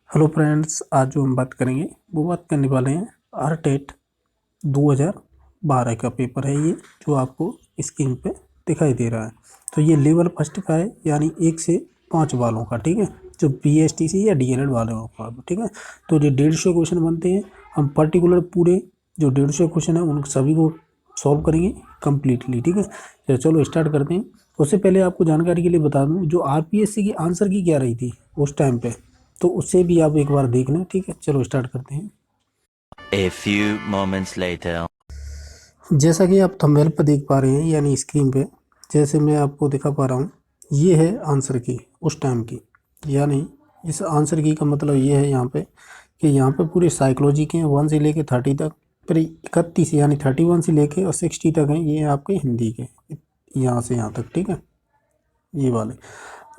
Hello friends, आज जो हम बात करेंगे वो बात करने वाले हैं आरटेट 2012 का पेपर है ये, जो आपको स्क्रीन पे दिखाई दे रहा है। तो ये लेवल फर्स्ट का है, यानी 1 से 5 वालों का, ठीक है, जो पीएसटीसी या डीएलएड वालों का, ठीक है। तो जो 150 क्वेश्चन बनते हैं, हम पर्टिकुलर पूरे जो 150 क्वेश्चन है उन सभी को सॉल्व करेंगे कम्प्लीटली, ठीक है। तो चलो स्टार्ट करते हैं। उससे पहले आपको जानकारी के लिए बता दूँ, जो आरपीएससी की आंसर की क्या रही थी उस टाइम पे, तो उससे भी आप एक बार देख लें, ठीक है। चलो स्टार्ट करते हैं। A few moments later. जैसा कि आप थंबनेल पर देख पा रहे हैं, यानी स्क्रीन पे जैसे मैं आपको दिखा पा रहा हूँ, ये है आंसर की उस टाइम की। यानी इस आंसर की का मतलब ये है यहाँ पे कि यहाँ पे पूरे साइकोलॉजी के हैं 1 से लेके 30 तक, फिर 31 यानी 31 से लेके और 60 तक हैं, ये आपके हिंदी के, यहाँ से यहाँ तक, ठीक है, ये वाले।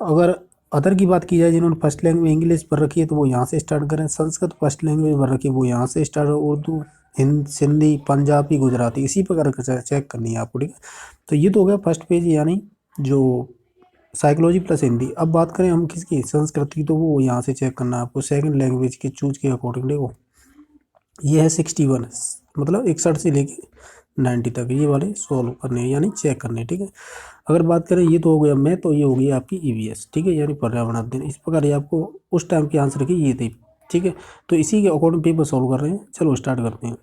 अगर अदर की बात की जाए, जिन्होंने फर्स्ट लैंग्वेज इंग्लिश पर रखी है तो वो यहाँ से स्टार्ट करें, संस्कृत फर्स्ट लैंग्वेज पर रखी है वो यहाँ से स्टार्ट, उर्दू, सिंधी, पंजाबी, गुजराती, इसी प्रकार का चेक करनी है आपको, ठीक है। तो ये तो हो गया फर्स्ट पेज, यानी जो साइकोलॉजी प्लस हिंदी। अब बात करें हम किसकी, संस्कृत की, तो वो यहाँ से चेक करना है आपको सेकंड लैंग्वेज के चूज के अकॉर्डिंग। देखो ये है 61, मतलब 61 से लेके 90 तक, ये वाले सॉल्व करने हैं, यानी चेक करने, ठीक है। अगर बात करें, ये तो हो गया मैं, तो ये हो गई आपकी ईवीएस, ठीक है, यानी पर्यावरण अध्ययन। इस प्रकार ये आपको उस टाइम की आंसर की ये थी, ठीक है। तो इसी के अकॉर्डिंग पेपर सॉल्व कर रहे हैं। चलो स्टार्ट करते हैं।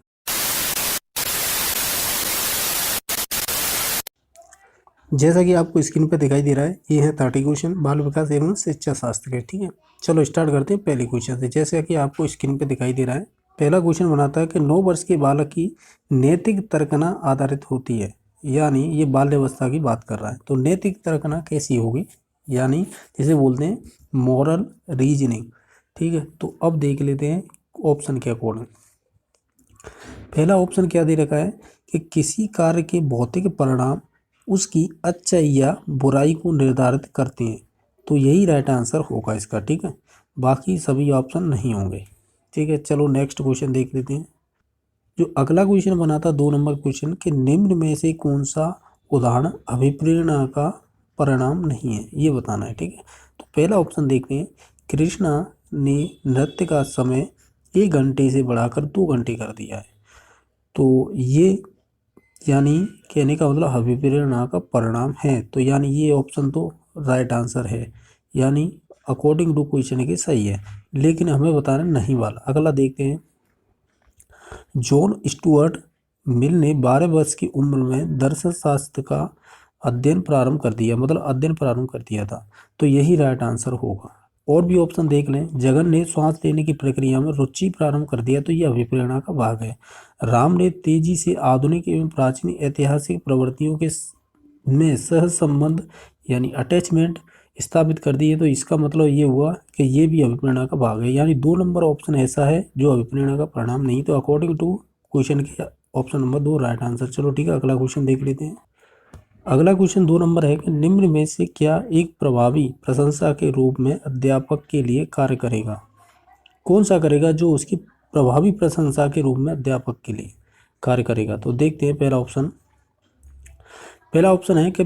जैसा कि आपको स्क्रीन पे दिखाई दे रहा है, ये है 30 क्वेश्चन बाल विकास एवं शिक्षा शास्त्र के, ठीक है। चलो स्टार्ट करते हैं पहले क्वेश्चन से। जैसा कि आपको स्क्रीन पे दिखाई दे रहा है, पहला क्वेश्चन बनाता है कि 9 वर्ष के बालक की नैतिक तर्कना आधारित होती है, यानी ये बाल्यावस्था की बात कर रहा है। तो नैतिक तर्कना कैसी होगी, यानी जिसे बोलते हैं मॉरल रीजनिंग, ठीक है। तो अब देख लेते हैं ऑप्शन के अकॉर्डिंग। पहला ऑप्शन क्या दे रखा है कि किसी कार्य के भौतिक परिणाम उसकी अच्छाई या बुराई को निर्धारित करते हैं, तो यही राइट आंसर होगा इसका, ठीक है। बाकी सभी ऑप्शन नहीं होंगे, ठीक है। चलो नेक्स्ट क्वेश्चन देख लेते हैं। जो अगला क्वेश्चन बना था 2 नंबर क्वेश्चन, कि निम्न में से कौन सा उदाहरण अभिप्रेरणा का परिणाम नहीं है, ये बताना है, ठीक है। तो पहला ऑप्शन देखते हैं, कृष्णा ने नृत्य का समय 1 घंटे से बढ़ाकर 2 घंटे कर दिया है, तो ये यानी कहने का मतलब अभिप्रेरणा का परिणाम है, तो यानी ये ऑप्शन तो राइट आंसर है, यानी अकॉर्डिंग टू क्वेश्चन के सही है, लेकिन हमें बताना नहीं वाला। अगला देखते हैं। जॉन स्टुअर्ट मिल ने 12 वर्ष की उम्र में दर्शन शास्त्र का अध्ययन प्रारंभ कर दिया, मतलब अध्ययन प्रारंभ कर दिया था, तो यही राइट आंसर होगा। और भी ऑप्शन देख लें। जगन ने श्वास लेने की प्रक्रिया में रुचि प्रारंभ कर दिया, तो यह अभिप्रेरणा का भाग है। राम ने तेजी से आधुनिक एवं प्राचीन ऐतिहासिक प्रवृत्तियों के में सह संबंध यानी अटैचमेंट स्थापित कर दी है, तो इसका मतलब ये हुआ कि ये भी अभिप्रेरणा का भाग है, यानी 2 नंबर ऑप्शन ऐसा है जो अभिप्रेरणा का परिणाम नहीं। तो अकॉर्डिंग टू क्वेश्चन के ऑप्शन नंबर 2 राइट आंसर। चलो ठीक है, अगला क्वेश्चन देख लेते हैं। अगला क्वेश्चन 2 नंबर है कि निम्न में से क्या एक प्रभावी प्रशंसा के रूप में अध्यापक के लिए कार्य करेगा। कौन सा करेगा जो उसकी प्रभावी प्रशंसा के रूप में अध्यापक के लिए कार्य करेगा। तो देखते हैं पहला ऑप्शन है कि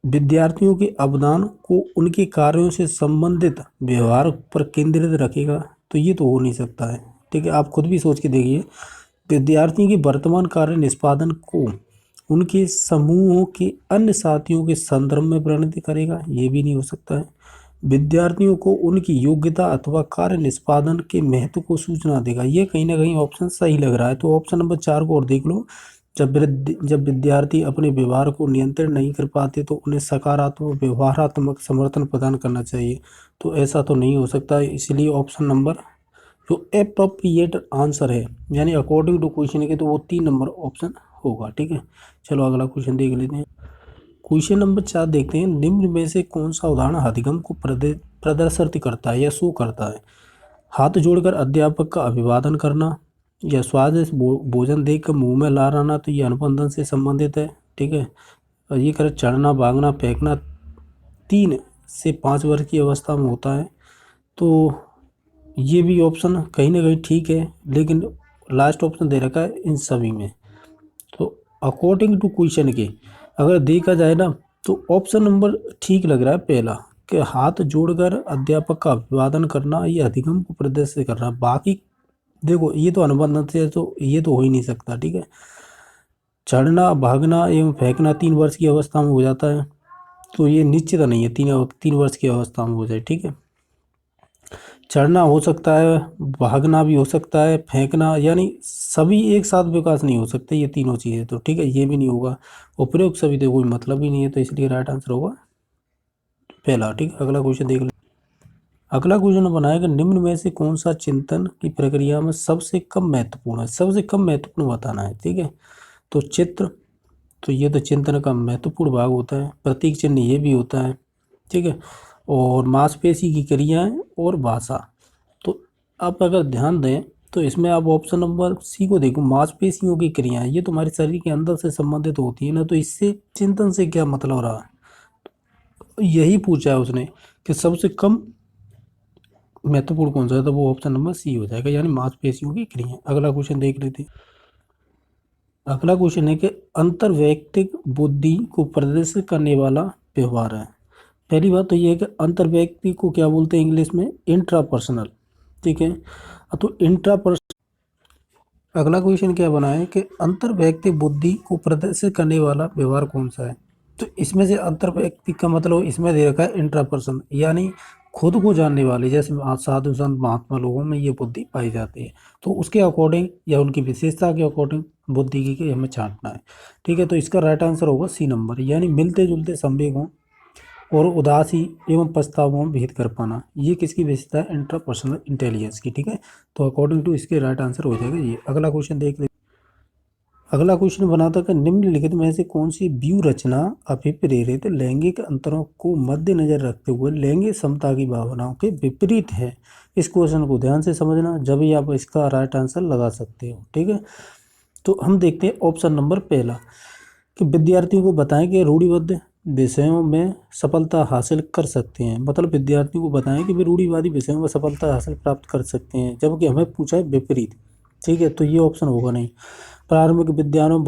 विद्यार्थियों के अवदान को उनके कार्यों से संबंधित व्यवहार पर केंद्रित रखेगा, तो ये तो हो नहीं सकता है, ठीक है। आप खुद भी सोच के देखिए, विद्यार्थियों के वर्तमान कार्य निष्पादन को उनके समूहों के अन्य साथियों के संदर्भ में वर्णित करेगा, ये भी नहीं हो सकता है। विद्यार्थियों को उनकी योग्यता अथवा कार्य निष्पादन के महत्व को सूचना देगा, ये कहीं ना कहीं ऑप्शन सही लग रहा है। तो ऑप्शन नंबर 4 को और देख लो। जब विद्यार्थी अपने व्यवहार को नियंत्रण नहीं कर पाते तो उन्हें सकारात्मक व्यवहारात्मक समर्थन प्रदान करना चाहिए, तो ऐसा तो नहीं हो सकता है। इसलिए ऑप्शन नंबर जो एप्रोप्रिएट आंसर है, यानी अकॉर्डिंग टू क्वेश्चन के, तो वो 3 नंबर ऑप्शन होगा, ठीक है। चलो अगला क्वेश्चन देख लेते हैं। क्वेश्चन नंबर 4 देखते हैं। निम्न में से कौन सा उदाहरण अधिगम को प्रदर्शित करता है या शो करता है। हाथ जोड़कर अध्यापक का अभिवादन करना, या स्वादिष्ट भोजन देखकर मुंह में ला आना, तो ये अनुबंधन से संबंधित है, ठीक है। और ये कर चढ़ना, भागना, फेंकना 3 से 5 वर्ष की अवस्था में होता है, तो ये भी ऑप्शन कहीं ना कहीं ठीक है, लेकिन लास्ट ऑप्शन दे रखा है इन सभी में। तो अकॉर्डिंग टू क्वेश्चन के अगर देखा जाए ना, तो ऑप्शन नंबर ठीक लग रहा है पहला, कि हाथ जोड़कर अध्यापक का अभिवादन करना, ये अधिगम को प्रदर्शित कर रहा है। बाकी देखो ये तो अनुबंध से तो ये तो हो ही नहीं सकता, ठीक है। चढ़ना, भागना एवं फेंकना 3 वर्ष की अवस्था में हो जाता है, तो ये निश्चित नहीं है 3 वर्ष की अवस्था में हो जाए, ठीक है। चढ़ना हो सकता है, भागना भी हो सकता है, फेंकना, यानी सभी एक साथ विकास नहीं हो सकते ये तीनों चीज़ें, तो ठीक है ये भी नहीं होगा। उपरोक्त सभी तो कोई मतलब ही नहीं है, तो इसलिए राइट आंसर होगा पहला, ठीक है। अगला क्वेश्चन देख ले। अगला क्वेश्चन बनाया कि निम्न में से कौन सा चिंतन की प्रक्रिया में सबसे कम महत्वपूर्ण है, सबसे कम महत्वपूर्ण बताना है, ठीक है। तो चित्र, तो ये तो चिंतन का महत्वपूर्ण भाग होता है। प्रतीक चिन्ह ये भी होता है, ठीक है। और मांसपेशी की क्रियाएं और भाषा, तो आप अगर ध्यान दें तो इसमें आप ऑप्शन नंबर सी को देखो, मांसपेशियों की क्रियाएं, ये तुम्हारे शरीर के अंदर से संबंधित होती है ना, तो इससे चिंतन से क्या मतलब रहा, यही पूछा है उसने कि सबसे कम महत्वपूर्ण कौन सा है, तो वो ऑप्शन नंबर सी हो जाएगा, यानी मांसपेशियों की क्रियाएं। अगला क्वेश्चन देख लेते हैं। अगला क्वेश्चन है कि अंतर्वैयक्तिक बुद्धि को प्रदर्शित करने वाला व्यवहार है। पहली बात तो ये है कि अंतर्व्यक्ति को क्या बोलते हैं इंग्लिश में, इंट्रापर्सनल, ठीक है। तो इंट्रापर्सनल। अगला क्वेश्चन क्या बना है कि अंतर्वैयक्तिक बुद्धि को प्रदर्शित करने वाला व्यवहार कौन सा है, तो इसमें से अंतर्वैयक्तिक का मतलब इसमें दे रखा है इंट्रापर्सन, यानी खुद को जानने वाले, जैसे साधु संत महात्मा लोगों में ये बुद्धि पाई जाती है, तो उसके अकॉर्डिंग या उनकी विशेषता के अकॉर्डिंग बुद्धि की हमें छांटना है, ठीक है। तो इसका राइट आंसर होगा सी नंबर, यानी मिलते जुलते संवेगों और उदासी एवं पछतावों में भेद कर पाना, ये किसकी विशेषता है, इंट्रापर्सनल इंटेलिजेंस की, ठीक है। तो अकॉर्डिंग टू इसके राइट आंसर हो जाएगा ये। अगला क्वेश्चन देख ले। अगला क्वेश्चन बनाता है निम्नलिखित में से कौन सी व्यू रचना अभिप्रेरित लैंगिक अंतरों को मद्देनजर रखते हुए लैंगिक समता की भावनाओं के विपरीत है। इस क्वेश्चन को ध्यान से समझना, जब ही आप इसका राइट आंसर लगा सकते हो, ठीक है। तो हम देखते हैं ऑप्शन नंबर पहला कि विद्यार्थियों को बताएं कि रूढ़िबद्ध विषयों में सफलता हासिल कर सकते हैं, मतलब विद्यार्थियों को बताएं कि वे रूढ़िवादी विषयों में सफलता हासिल प्राप्त कर सकते हैं, जबकि हमें पूछा है विपरीत, ठीक है। तो ये ऑप्शन होगा नहीं। प्रारंभिक विद्यालयों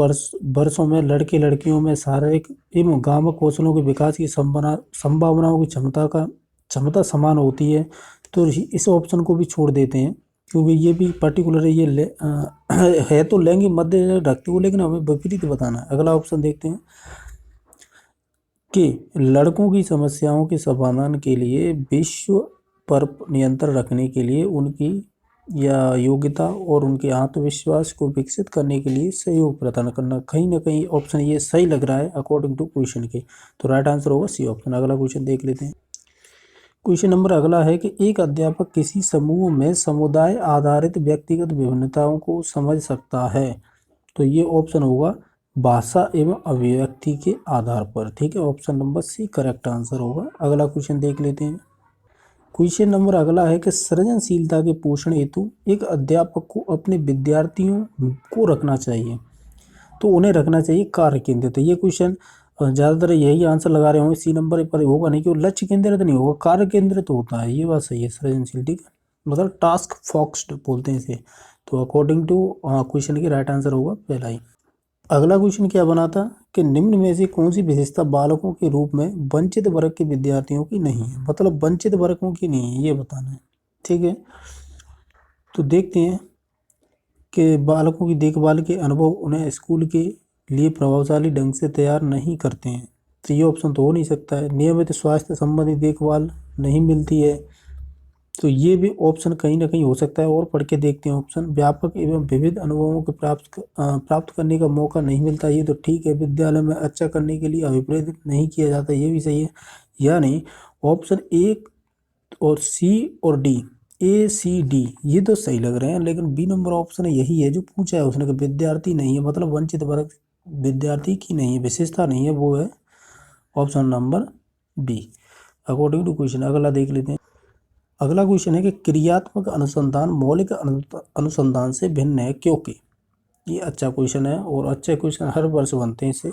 वर्षों में लड़के लड़कियों में शारीरिक एवं गामक कौशलों के विकास की संभावनाओं की क्षमता समान होती है, तो इस ऑप्शन को भी छोड़ देते हैं, क्योंकि ये भी पर्टिकुलर है तो लैंगिक मध्य रखते हुए, लेकिन हमें विपरीत बताना है। अगला ऑप्शन देखते हैं कि लड़कों की समस्याओं के समाधान के लिए विश्व पर नियंत्रण रखने के लिए उनकी या योग्यता और उनके आत्मविश्वास को विकसित करने के लिए सहयोग प्रदान करना, कहीं ना कहीं ऑप्शन ये सही लग रहा है अकॉर्डिंग टू क्वेश्चन के, तो राइट आंसर होगा सी ऑप्शन। अगला क्वेश्चन देख लेते हैं। क्वेश्चन नंबर अगला है कि एक अध्यापक किसी समूह में समुदाय आधारित व्यक्तिगत विभिन्नताओं को समझ सकता है, तो ये ऑप्शन होगा भाषा एवं अभिव्यक्ति के आधार पर, ठीक है। Option number C correct answer होगा। अगला क्वेश्चन देख लेते हैं। क्वेश्चन नंबर अगला है कि सृजनशीलता के पोषण हेतु एक अध्यापक को अपने विद्यार्थियों को रखना चाहिए, तो उन्हें रखना चाहिए कार्य केंद्रित। ये क्वेश्चन ज़्यादातर यही आंसर लगा रहे होंगे, सी नंबर पर होगा नहीं, क्योंकि लक्ष्य केंद्रित नहीं होगा, कार्य केंद्रित होता है, ये बात सही है सृजनशील, ठीक है, मतलब टास्क फोकस्ड बोलते हैं इसे। तो अकॉर्डिंग टू क्वेश्चन की राइट आंसर होगा पहला ही। अगला क्वेश्चन क्या बना था कि निम्न में से कौन सी विशेषता बालकों के रूप में वंचित वर्ग के विद्यार्थियों की नहीं है, मतलब वंचित वर्गों की नहीं है, ये बताना है, ठीक है। तो देखते हैं कि बालकों की देखभाल के अनुभव उन्हें स्कूल के लिए प्रभावशाली ढंग से तैयार नहीं करते हैं, तो ये ऑप्शन तो हो नहीं सकता है। नियमित स्वास्थ्य संबंधी देखभाल नहीं मिलती है, तो ये भी ऑप्शन कहीं ना कहीं हो सकता है, और पढ़ के देखते हैं ऑप्शन। व्यापक एवं विविध अनुभवों को प्राप्त करने का मौका नहीं मिलता, ये तो ठीक है। विद्यालय में अच्छा करने के लिए अभिप्रेरित नहीं किया जाता, ये भी सही है। यानी ऑप्शन ए और सी और डी, ए सी डी ये तो सही लग रहे हैं, लेकिन बी नंबर ऑप्शन यही है जो पूछा है उसने कि विद्यार्थी नहीं है, मतलब वंचित वर्ग विद्यार्थी की नहीं है, विशेषता नहीं है, वो है option number B according to question. अगला देख लेते हैं। अगला क्वेश्चन है कि क्रियात्मक अनुसंधान मौलिक अनुसंधान से भिन्न है क्योंकि, ये अच्छा क्वेश्चन है और अच्छे क्वेश्चन हर वर्ष बनते हैं इससे।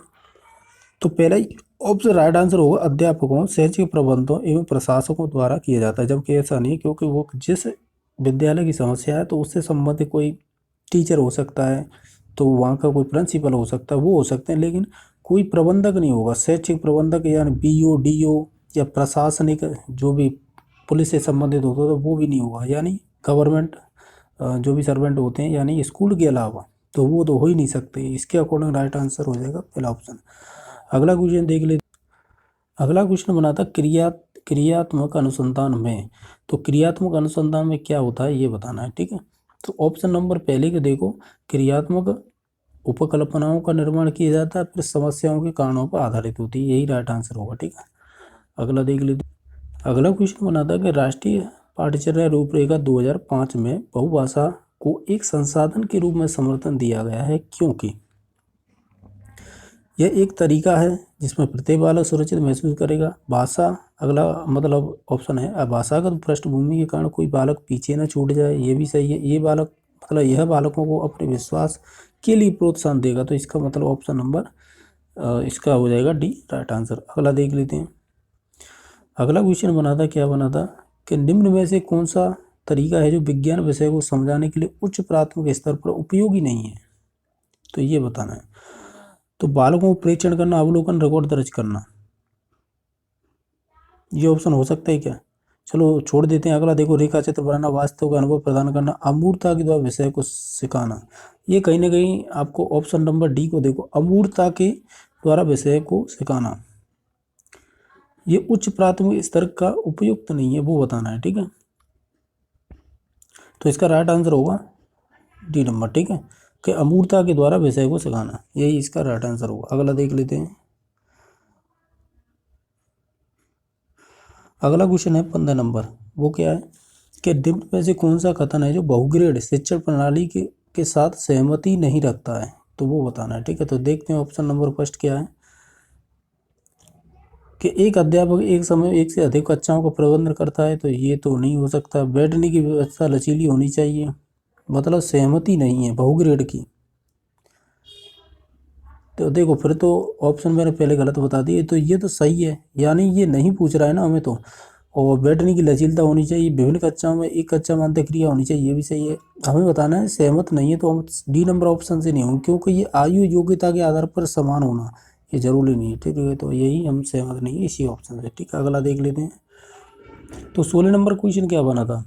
तो पहला ऑप्शन राइट आंसर होगा अध्यापकों, शैक्षिक प्रबंधकों एवं प्रशासकों द्वारा किया जाता है, जबकि ऐसा नहीं है, क्योंकि वो जिस विद्यालय की समस्या है तो उससे संबंधित कोई टीचर हो सकता है, तो वहाँ का कोई प्रिंसिपल हो सकता है, वो हो सकते हैं, लेकिन कोई प्रबंधक नहीं होगा। शैक्षिक प्रबंधक यानी BO DO या प्रशासनिक जो भी पुलिस से संबंधित होता है तो वो भी नहीं होगा, यानी गवर्नमेंट जो भी सर्वेंट होते हैं यानी स्कूल के अलावा, तो वो तो हो ही नहीं सकते। इसके अकॉर्डिंग राइट आंसर हो जाएगा पहला ऑप्शन। अगला क्वेश्चन देख ले। अगला क्वेश्चन बना था क्रियात्मक अनुसंधान में। तो क्रियात्मक अनुसंधान में क्या होता है ये बताना है, ठीक है। तो ऑप्शन नंबर पहले के देखो, क्रियात्मक उपकल्पनाओं का निर्माण किया जाता है, फिर समस्याओं के कारणों पर आधारित होती है, यही राइट आंसर होगा, ठीक है। अगला देख लेते। अगला क्वेश्चन बना था कि राष्ट्रीय पाठ्यचर्या रूपरेखा 2005 में बहुभाषा को एक संसाधन के रूप में समर्थन दिया गया है, क्योंकि यह एक तरीका है जिसमें प्रत्येक बालक सुरक्षित महसूस करेगा। भाषा, अगला मतलब ऑप्शन है, भाषागत पृष्ठभूमि के कारण कोई बालक पीछे न छूट जाए, ये भी सही है। ये बालक मतलब यह बालकों को अपने विश्वास के लिए प्रोत्साहन देगा, तो इसका मतलब ऑप्शन नंबर इसका हो जाएगा डी राइट आंसर। अगला देख लेते हैं। अगला क्वेश्चन बना था, क्या बना था कि निम्न में से कौन सा तरीका है जो विज्ञान विषय को समझाने के लिए उच्च प्राथमिक स्तर पर उपयोगी नहीं है, तो ये बताना है। तो बालकों को प्रेक्षण करना, अवलोकन, रिकॉर्ड दर्ज करना, ये ऑप्शन हो सकता है क्या? चलो छोड़ देते हैं। अगला देखो, रेखा चित्र बनाना, वास्तव का अनुभव प्रदान करना, अमूर्तता के द्वारा विषय को सिखाना। ये कहीं ना कहीं आपको ऑप्शन नंबर डी को देखो, अमूर्तता के द्वारा विषय को सिखाना, ये उच्च प्राथमिक स्तर का उपयुक्त नहीं है, वो बताना है, ठीक है। तो इसका राइट आंसर होगा डी नंबर, ठीक है, कि अमूर्तता के द्वारा विषय को सिखाना, यही इसका राइट आंसर होगा। अगला देख लेते हैं। अगला क्वेश्चन है 15 नंबर, वो क्या है कि निम्न में से कौन सा कथन है जो बहुग्रेड शिक्षण प्रणाली के साथ सहमति नहीं रखता है, तो वो बताना है, ठीक है। तो देखते हैं ऑप्शन नंबर फर्स्ट क्या है कि एक अध्यापक एक समय एक से अधिक कक्षाओं का प्रबंधन करता है, तो ये तो नहीं हो सकता। बैठने की व्यवस्था लचीली होनी चाहिए, मतलब सहमति नहीं है बहुग्रेड की। तो देखो फिर तो ऑप्शन मैंने पहले गलत बता दिए, तो ये तो सही है, यानी ये नहीं पूछ रहा है ना हमें तो। और बैठने की लचीलता होनी चाहिए, विभिन्न कक्षाओं में एक कक्षा में अंत्यक्रिया होनी चाहिए, ये भी सही है। हमें बताना है सहमत नहीं है, तो हम डी नंबर ऑप्शन से नहीं होंगे, क्योंकि ये आयु योग्यता के आधार पर समान होना ये जरूरी नहीं है, ठीक है। तो यही हम सहमत नहीं है इसी ऑप्शन से, ठीक है। अगला देख लेते हैं। तो 16 नंबर क्वेश्चन क्या बना था,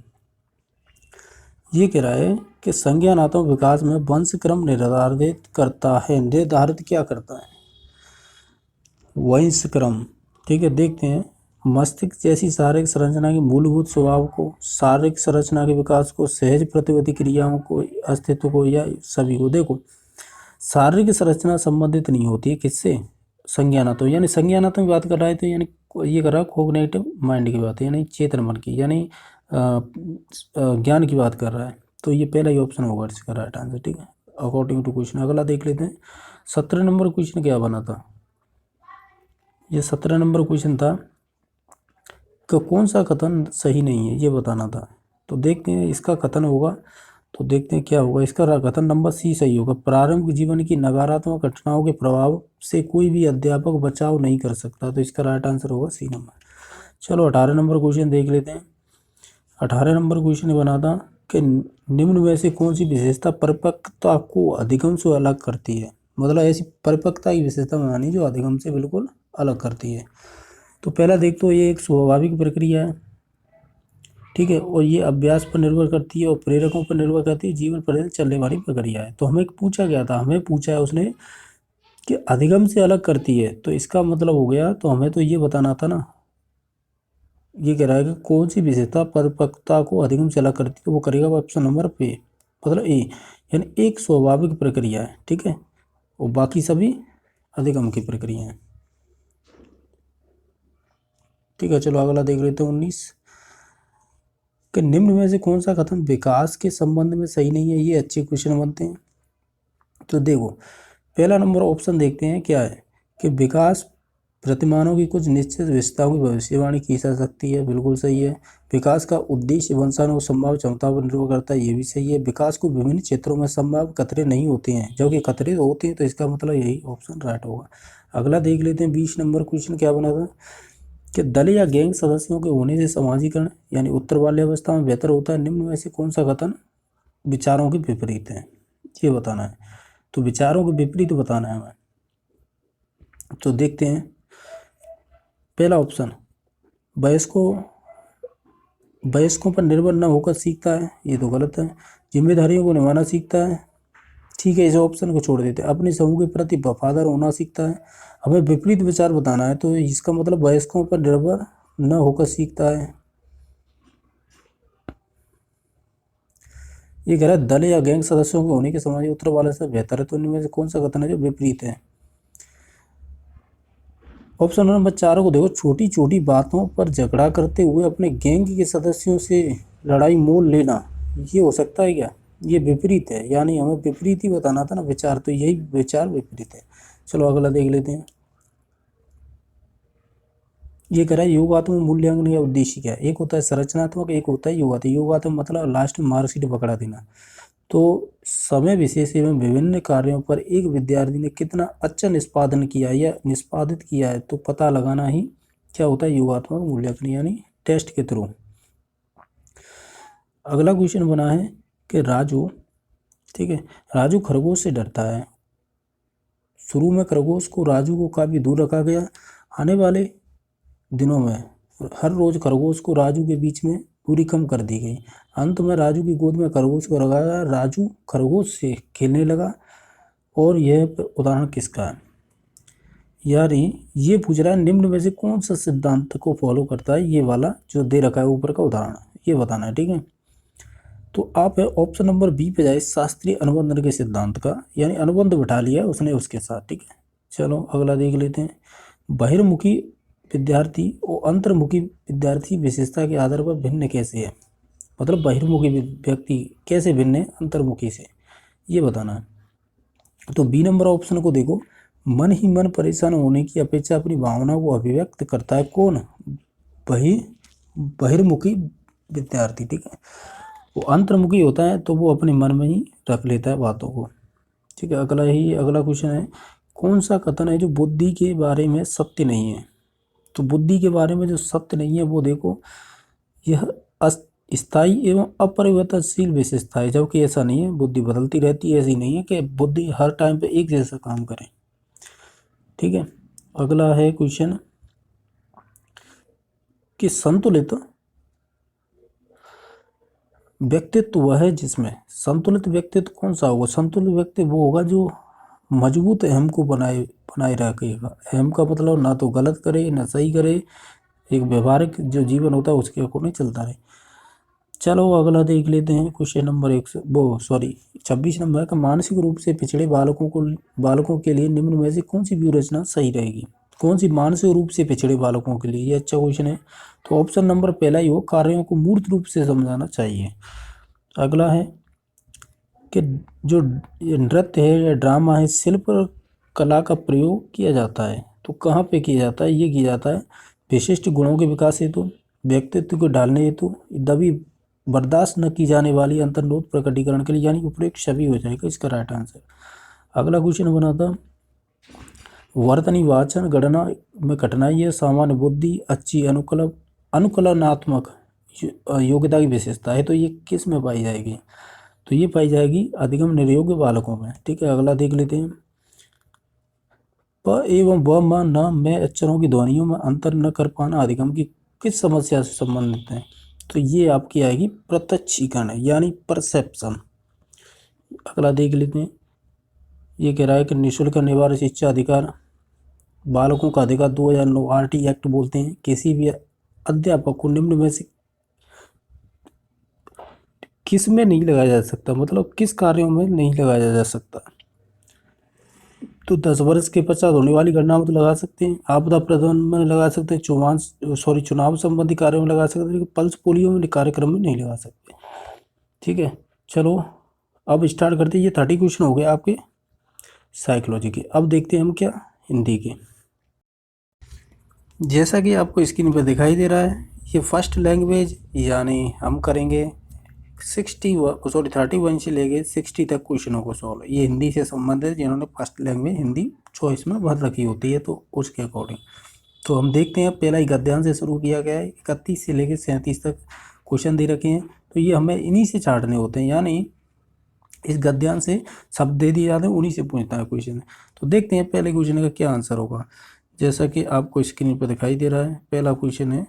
ये कह रहा है कि संज्ञानात्मक विकास में वंश क्रम निर्धारित करता है, निर्धारित क्या करता है? वंश क्रम, ठीक है। देखते हैं, मस्तिष्क जैसी शारीरिक संरचना के मूलभूत स्वभाव को, शारीरिक संरचना के विकास को, सहज प्रतिवर्ती क्रियाओं को, अस्तित्व को, या सभी को। देखो शारीरिक संरचना संबंधित नहीं होती है किससे, संज्ञानात्मक, यानी संज्ञानात्मक बात कर रहा है तो यानी ये कर रहा है कॉग्निटिव माइंड की बात है, यानी चेतन मन की, यानी ज्ञान की बात कर रहा है। तो ये पहला ही ऑप्शन होगा इसका राइट आंसर, ठीक है, अकॉर्डिंग टू क्वेश्चन। अगला देख लेते हैं। 17 नंबर क्वेश्चन क्या बना था, ये 17 नंबर क्वेश्चन था कि कौन सा कथन सही नहीं है, ये बताना था। तो देखते हैं इसका कथन होगा, तो देखते हैं क्या होगा। इसका कथन नंबर सी सही होगा, प्रारंभिक जीवन की नकारात्मक घटनाओं के प्रभाव से कोई भी अध्यापक बचाव नहीं कर सकता, तो इसका राइट आंसर होगा सी नंबर। चलो 18 नंबर क्वेश्चन देख लेते हैं। 18 नंबर क्वेश्चन बना था कि निम्न में से कौन सी विशेषता परिपक्वता को अधिगम से अलग करती है, मतलब ऐसी परिपक्वता की विशेषता बनानी जो अधिगम से बिल्कुल अलग करती है। तो पहला देख तो ये एक स्वाभाविक प्रक्रिया है, ठीक है, और ये अभ्यास पर निर्भर करती है और प्रेरकों पर निर्भर करती है, जीवन पर्यंत चलने वाली प्रक्रिया है। तो हमें पूछा गया था, हमें पूछा है उसने कि अधिगम से अलग करती है, तो इसका मतलब हो गया, तो हमें तो ये बताना था ना। ये कह रहा है कि कौन सी विशेषता परिपक्वता को अधिगम से अलग करती है, तो वो करेगा ऑप्शन नंबर पे, मतलब ए, यानी एक स्वाभाविक प्रक्रिया है, ठीक है, और बाकी सभी अधिगम की प्रक्रिया है, ठीक है। चलो अगला देख लेते हैं 19 कि निम्न में से कौन सा कथन विकास के संबंध में सही नहीं है, ये अच्छे क्वेश्चन बनते हैं। तो देखो पहला नंबर ऑप्शन देखते हैं क्या है कि विकास प्रतिमानों की कुछ निश्चित विशेषताओं की भविष्यवाणी की जा सकती है, बिल्कुल सही है। विकास का उद्देश्य वंशाणु संभाव क्षमता पर निर्भर करता है, ये भी सही है। विकास को विभिन्न क्षेत्रों में संभाव खतरे नहीं होते हैं, जबकि खतरे होते हैं, तो इसका मतलब यही ऑप्शन राइट होगा। अगला देख लेते हैं 20 नंबर क्वेश्चन क्या बना था कि दल या गैंग सदस्यों के होने से समाजीकरण यानी उत्तर बाल्यावस्था में बेहतर होता है, निम्न में से कौन सा कथन विचारों के विपरीत है, ये बताना है। तो विचारों के विपरीत बताना है हमें। तो देखते हैं पहला ऑप्शन वयस्कों पर निर्भर न होकर सीखता है, ये तो गलत है। जिम्मेदारियों को निभाना सीखता है, ठीक है, इस ऑप्शन को छोड़ देते हैं। अपने समूह के प्रति वफादार होना सीखता है। हमें विपरीत विचार बताना है, तो इसका मतलब वयस्कों पर निर्भर न होकर सीखता है। ये कह रहा है दल या गैंग सदस्यों के होने के समाज उत्तर वाले से बेहतर है, तो इनमें से कौन सा कथन है जो विपरीत है? ऑप्शन नंबर 4 को देखो, छोटी छोटी बातों पर झगड़ा करते हुए अपने गैंग के सदस्यों से लड़ाई मोल लेना, ये हो सकता है क्या? ये विपरीत है, यानी हमें विपरीत ही बताना था ना विचार, तो यही विचार विपरीत है। चलो अगला देख लेते हैं। ये कह रहा है योगात्मक मूल्यांकन या उद्देश्य क्या है? एक होता है संरचनात्मक, एक होता है योगात्मक। योगात्मक मतलब लास्ट में मार्कशीट पकड़ा देना। तो समय विशेष एवं विभिन्न कार्यों पर एक विद्यार्थी ने कितना अच्छा निष्पादन किया या निष्पादित किया है, तो पता लगाना ही क्या होता है योगात्मक मूल्यांकन, यानी टेस्ट के थ्रू। अगला क्वेश्चन बना है कि राजू, ठीक है, राजू खरगोश से डरता है। शुरू में खरगोश को राजू को काफ़ी दूर रखा गया। आने वाले दिनों में हर रोज खरगोश को राजू के बीच में दूरी कम कर दी गई। अंत में राजू की गोद में खरगोश को रखा गया। राजू खरगोश से खेलने लगा। और यह उदाहरण किसका है? यानी ये पूछ रहा है निम्न में से कौन सा सिद्धांत को फॉलो करता है, ये वाला जो दे रखा है ऊपर का उदाहरण, ये बताना है, ठीक है। तो आप ऑप्शन नंबर बी पे जाए, शास्त्रीय अनुबंध के सिद्धांत का, यानी अनुबंध बिठा लिया उसने उसके साथ, ठीक है। चलो अगला देख लेते हैं। बहिर्मुखी विद्यार्थी और अंतर्मुखी विद्यार्थी विशेषता के आधार पर भिन्न कैसे है? मतलब बहिर्मुखी व्यक्ति कैसे भिन्न है अंतर्मुखी से, ये बताना है। तो बी नंबर ऑप्शन को देखो, मन ही मन परेशान होने की अपेक्षा अपनी भावनाओं को अभिव्यक्त करता है कौन? बहिर्मुखी विद्यार्थी, ठीक है। वो अंतर्मुखी होता है तो वो अपने मन में ही रख लेता है बातों को, ठीक है। अगला क्वेश्चन है, कौन सा कथन है जो बुद्धि के बारे में सत्य नहीं है? तो बुद्धि के बारे में जो सत्य नहीं है वो देखो, यह स्थायी एवं अपरिवर्तनशील विशेषता है, जबकि ऐसा नहीं है, बुद्धि बदलती रहती है। ऐसी नहीं है कि बुद्धि हर टाइम पे एक जैसा काम करे, ठीक है। अगला है क्वेश्चन कि संतुलित व्यक्तित्व वह है जिसमें, संतुलित व्यक्तित्व कौन सा होगा? संतुलित व्यक्ति वो होगा जो मजबूत अहम को बनाए रखेगा। अहम का मतलब ना तो गलत करे ना सही करे, एक व्यवहारिक जो जीवन होता है उसके अकॉर्डिंग चलता रहे। चलो अगला देख लेते हैं क्वेश्चन नंबर 26 नंबर का, मानसिक रूप से पिछड़े बालकों के लिए निम्न में से कौन सी व्यू रचना सही रहेगी? कौन सी मानसिक रूप से पिछड़े बालकों के लिए, ये अच्छा क्वेश्चन है। तो ऑप्शन नंबर पहला ही हो, कार्यों को मूर्त रूप से समझाना चाहिए। अगला है कि जो नृत्य है या ड्रामा है, शिल्प कला का प्रयोग किया जाता है, तो कहाँ पे किया जाता है? ये किया जाता है विशिष्ट गुणों के विकास हेतु, व्यक्तित्व को ढालने हेतु, दबी बर्दाश्त न की जाने वाली अंतर्निहित प्रकटीकरण के लिए, यानी उपयुक्त छवि हो जाएगा इसका राइट आंसर। अगला क्वेश्चन बना था, वर्तनी वाचन गणना में कठिनाई है, सामान्य बुद्धि, अच्छी अनुकलनात्मक योग्यता की विशेषता है, तो ये किस में पाई जाएगी? तो ये पाई जाएगी अधिगम निर्योग्य बालकों में, ठीक है। अगला देख लेते हैं, प एवं व म न में अक्षरों की ध्वनियों में अंतर न कर पाना अधिगम की किस समस्या से संबंधित है? तो ये आपकी आएगी प्रत्यक्षीकरण, यानी परसेप्शन। अगला देख लेते हैं, ये कह रहा है कि निःशुल्क निवारक शिक्षा अधिकार, बालकों का अधिकार 2009 RT एक्ट बोलते हैं। किसी भी अध्यापक को निम्न में से किस में नहीं लगाया जा सकता, मतलब किस कार्यों में नहीं लगाया जा सकता? तो 10 वर्ष के पश्चात होने वाली घटना में तो लगा सकते हैं, आपदा प्रबंधन में लगा सकते हैं, चुनाव संबंधी कार्यों में लगा सकते हैं, लेकिन पल्स पोलियो में कार्यक्रम में नहीं लगा सकते, ठीक है। चलो अब स्टार्ट करते हैं। ये 30 क्वेश्चन हो गए आपके साइकोलॉजी के। अब देखते हैं हम क्या हिंदी के। जैसा कि आपको स्क्रीन पर दिखाई दे रहा है, ये फर्स्ट लैंग्वेज, यानी हम करेंगे 31 से लेके 60 तक क्वेश्चनों को सॉल्व। ये हिंदी से संबंधित जिन्होंने फर्स्ट लैंग्वेज हिंदी चॉइस में भर रखी होती है, तो उसके अकॉर्डिंग तो हम देखते हैं। पहला ही गद्यांश से शुरू किया गया है, 31 से लेकर 37 तक क्वेश्चन दे रखे हैं, तो ये हमें इन्हीं से छांटने होते हैं, यानी इस गद्यांश से शब्द दे दिए जाते हैं, उन्हीं से पूछता है क्वेश्चन। तो देखते हैं पहले क्वेश्चन का क्या आंसर होगा। जैसा कि आपको स्क्रीन पर दिखाई दे रहा है, पहला क्वेश्चन है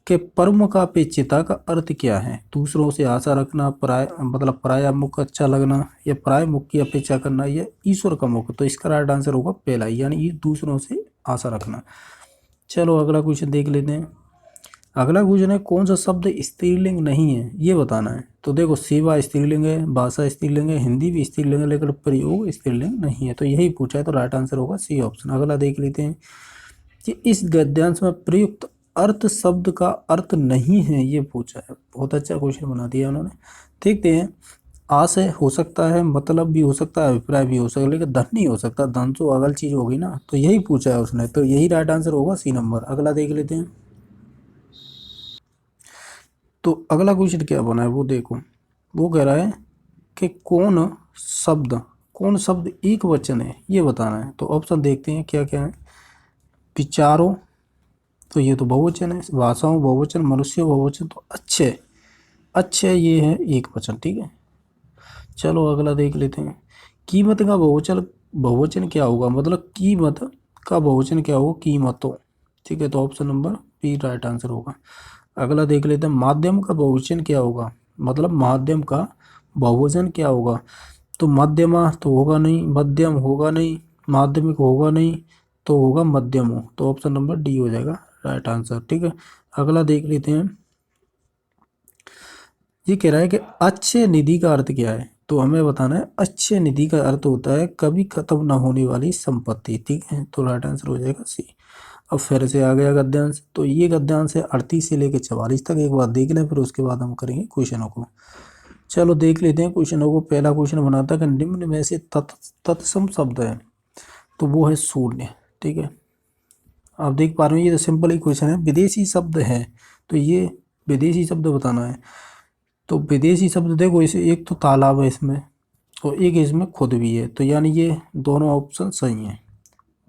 कि परमुखापेक्षिता का अर्थ क्या है? दूसरों से आशा रखना, पराया मुख अच्छा लगना, या पराय मुख की अपेक्षा करना, या ईश्वर का मुख। तो इसका राइट आंसर होगा पहला, यानी ये दूसरों से आशा रखना। चलो अगला क्वेश्चन देख लेते हैं। अगला क्वेश्चन है कौन सा शब्द स्त्रीलिंग नहीं है, ये बताना है। तो देखो सेवा स्त्रीलिंग है, भाषा स्त्रीलिंग है, हिंदी भी स्त्रीलिंग है, लेकिन प्रयोग स्त्रीलिंग नहीं है। तो यही पूछा है, तो राइट आंसर होगा सी ऑप्शन। अगला देख लेते हैं कि इस गद्यांश में प्रयुक्त अर्थ शब्द का अर्थ नहीं है, ये पूछा है। बहुत अच्छा क्वेश्चन बना दिया उन्होंने। देखते हैं। आशय हो सकता है, मतलब भी हो सकता है, अभिप्राय भी हो सकता है, लेकिन धन नहीं हो सकता। धन तो अगल चीज होगी ना, तो यही पूछा है उसने, तो यही राइट आंसर होगा सी नंबर। अगला देख लेते हैं। तो अगला क्वेश्चन क्या बना है वो देखो। वो कह रहा है कि कौन शब्द एक वचन है, ये बताना है। तो ऑप्शन देखते हैं क्या क्या है। विचारों, तो ये तो बहुवचन है। भाषाओं बहुवचन, मनुष्य बहुवचन, तो अच्छे ये है एक वचन, ठीक है। चलो अगला देख लेते हैं। कीमत का बहुवचन क्या होगा, मतलब कीमत का बहुवचन क्या होगा, कीमतों, ठीक है। तो option number B right answer होगा। अगला देख लेते हैं। माध्यम का बहुवचन क्या होगा, मतलब माध्यम का बहुवचन क्या होगा। तो मध्यमा तो होगा नहीं, मध्यम होगा नहीं, माध्यमिक होगा नहीं, तो होगा मध्यमों। तो ऑप्शन नंबर डी हो जाएगा राइट आंसर, ठीक है। अगला देख लेते हैं। ये कह रहा है कि अच्छे निधि का अर्थ क्या है। तो हमें बताना है अच्छे निधि का अर्थ होता है कभी खत्म ना होने वाली संपत्ति, ठीक है। तो राइट आंसर हो जाएगा सी। अब फिर से आ गया गद्यांश। तो ये गद्यांश है 38 से लेकर 44 तक। एक बार देख लें, फिर उसके बाद हम करेंगे क्वेश्चनों को। चलो देख लेते हैं क्वेश्चनों को। पहला क्वेश्चन बनाता है कि निम्न में से तत्सम शब्द है। तो वो है शून्य, ठीक है। आप देख पा रहे हो, ये तो सिंपल ही क्वेश्चन है। विदेशी शब्द है, तो ये विदेशी शब्द बताना है। तो विदेशी शब्द देखो, इसे एक तो तालाब है इसमें, और एक इसमें खुद भी है, तो यानी ये दोनों ऑप्शन सही हैं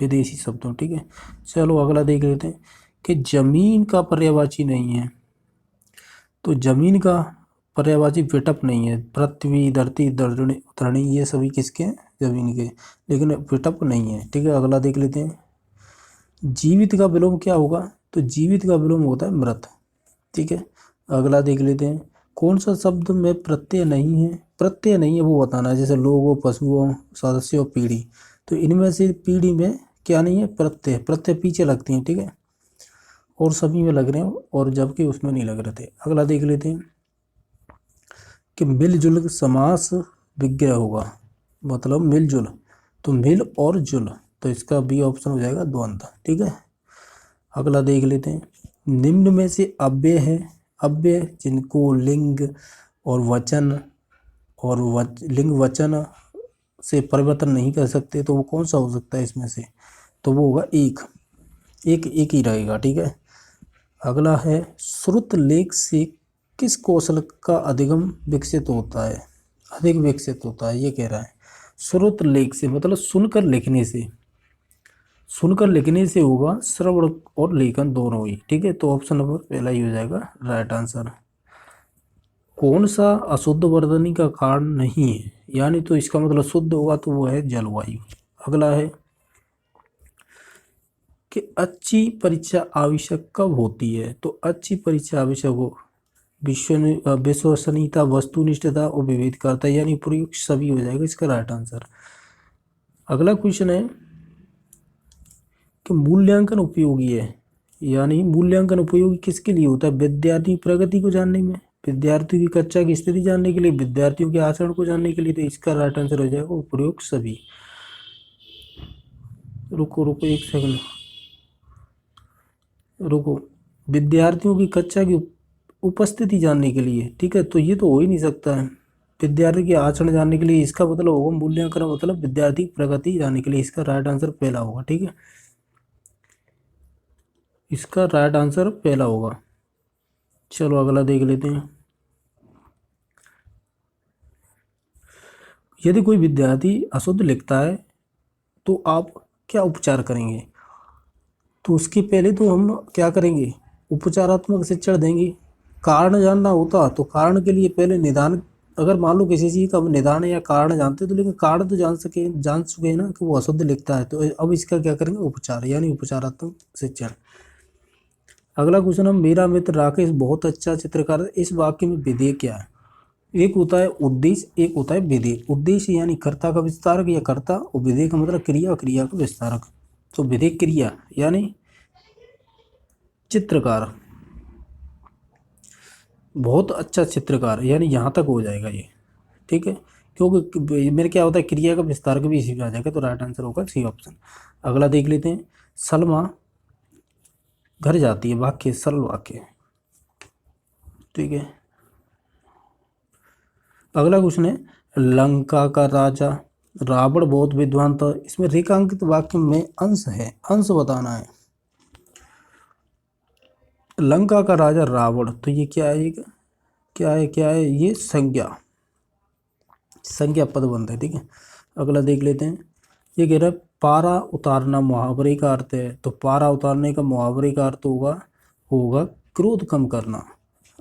विदेशी शब्दों, ठीक है। चलो अगला देख लेते हैं कि जमीन का पर्यायवाची नहीं है। तो जमीन का पर्यायवाची विटप नहीं है। पृथ्वी, धरती, धरणी ये सभी किसके हैं, जमीन के, लेकिन विटप नहीं है, ठीक है। अगला देख लेते हैं। जीवित का विलोम क्या होगा। तो जीवित का विलोम होता है मृत, ठीक है। अगला देख लेते हैं। कौन सा शब्द में प्रत्यय नहीं है, प्रत्यय नहीं है वो बताना है। जैसे लोगों, पशुओं, सदस्यों, पीढ़ी। तो इनमें से पीढ़ी में क्या नहीं है, प्रत्यय। प्रत्यय पीछे लगती हैं, ठीक है, और सभी में लग रहे हैं, और जबकि उसमें नहीं लग रहे थे। अगला देख लेते हैं कि मिलजुल समास विग्रह होगा, मतलब मिलजुल, तो मिल और जुल, तो इसका बी ऑप्शन हो जाएगा द्वंद्व, ठीक है। अगला देख लेते हैं। निम्न में से अव्यय है, अव्यय जिनको लिंग और वचन और लिंग वचन से परिवर्तन नहीं कर सकते, तो वो कौन सा हो सकता है इसमें से। तो वो होगा एक ही रहेगा, ठीक है। अगला है श्रुत लेख से किस कौशल का अधिगम विकसित होता है, अधिक विकसित होता है, ये कह रहा है। श्रुत लेख से मतलब सुनकर लिखने से होगा, श्रवण और लेखन दोनों ही, ठीक है। तो ऑप्शन नंबर पहला ही हो जाएगा राइट आंसर। कौन सा अशुद्ध वर्धनी का कारण नहीं है, यानी तो इसका मतलब शुद्ध होगा, तो वो है जलवायु। अगला है कि अच्छी परीक्षा आवश्यक कब होती है। तो अच्छी परीक्षा आवश्यक हो विश्वसनीयता, वस्तुनिष्ठता और विविधता, यानी प्रयुक्त सभी हो जाएगा इसका राइट आंसर। अगला क्वेश्चन है कि मूल्यांकन उपयोगी है, यानी मूल्यांकन उपयोगी किसके लिए होता है। विद्यार्थी प्रगति को जानने में, विद्यार्थियों की कक्षा की स्थिति जानने के लिए, विद्यार्थियों के आचरण को जानने के लिए। तो इसका राइट आंसर हो जाएगा उपयुक्त सभी। रुको एक सेकंड, रुको। विद्यार्थियों की कक्षा की उपस्थिति जानने के लिए, ठीक है। तो ये तो हो ही नहीं सकता है। विद्यार्थी के आचरण जानने के लिए, इसका मतलब होगा मूल्यांकन मतलब विद्यार्थी प्रगति जानने के लिए। इसका राइट आंसर पहला होगा, ठीक है। इसका राइट आंसर पहला होगा। चलो अगला देख लेते हैं। यदि कोई विद्यार्थी अशुद्ध लिखता है तो आप क्या उपचार करेंगे। तो उसके पहले तो हम क्या करेंगे, उपचारात्मक शिक्षण देंगे। कारण जानना होता तो कारण के लिए पहले निदान, अगर मान लो किसी चीज़ का निदान या कारण जानते तो, लेकिन कारण तो जान चुके हैं ना कि वो अशुद्ध लिखता है। तो अब इसका क्या करेंगे, उपचार, यानी उपचारात्मक शिक्षण। अगला क्वेश्चन है मेरा मित्र राकेश बहुत अच्छा चित्रकार है, इस वाक्य में विधेय क्या है? एक होता है उद्देश्य, एक होता है विधेय। उद्देश्य यानी कर्ता का विस्तारक या कर्ता, और विधेय का मतलब क्रिया, क्रिया का विस्तारक। तो विधेय क्रिया यानी चित्रकार, बहुत अच्छा चित्रकार, यानी यहाँ तक हो जाएगा ये, ठीक है, क्योंकि मेरे क्या होता है क्रिया का विस्तारक भी इसी में आ जाएगा, तो राइट आंसर होगा सी ऑप्शन। अगला देख लेते हैं, सलमा घर जाती है, वाक्य सरल वाक्य, ठीक है। अगला क्वेश्चन है लंका का राजा रावण बहुत विद्वान था, इसमें रेखांकित वाक्य में अंश है, अंश बताना है। लंका का राजा रावण, तो ये क्या है, क्या है ये संज्ञा, संज्ञा पद बनता है, ठीक है। अगला देख लेते हैं, ये कह रहा है पारा उतारना मुहावरे का अर्थ है, तो पारा उतारने का मुहावरे का अर्थ होगा क्रोध कम करना।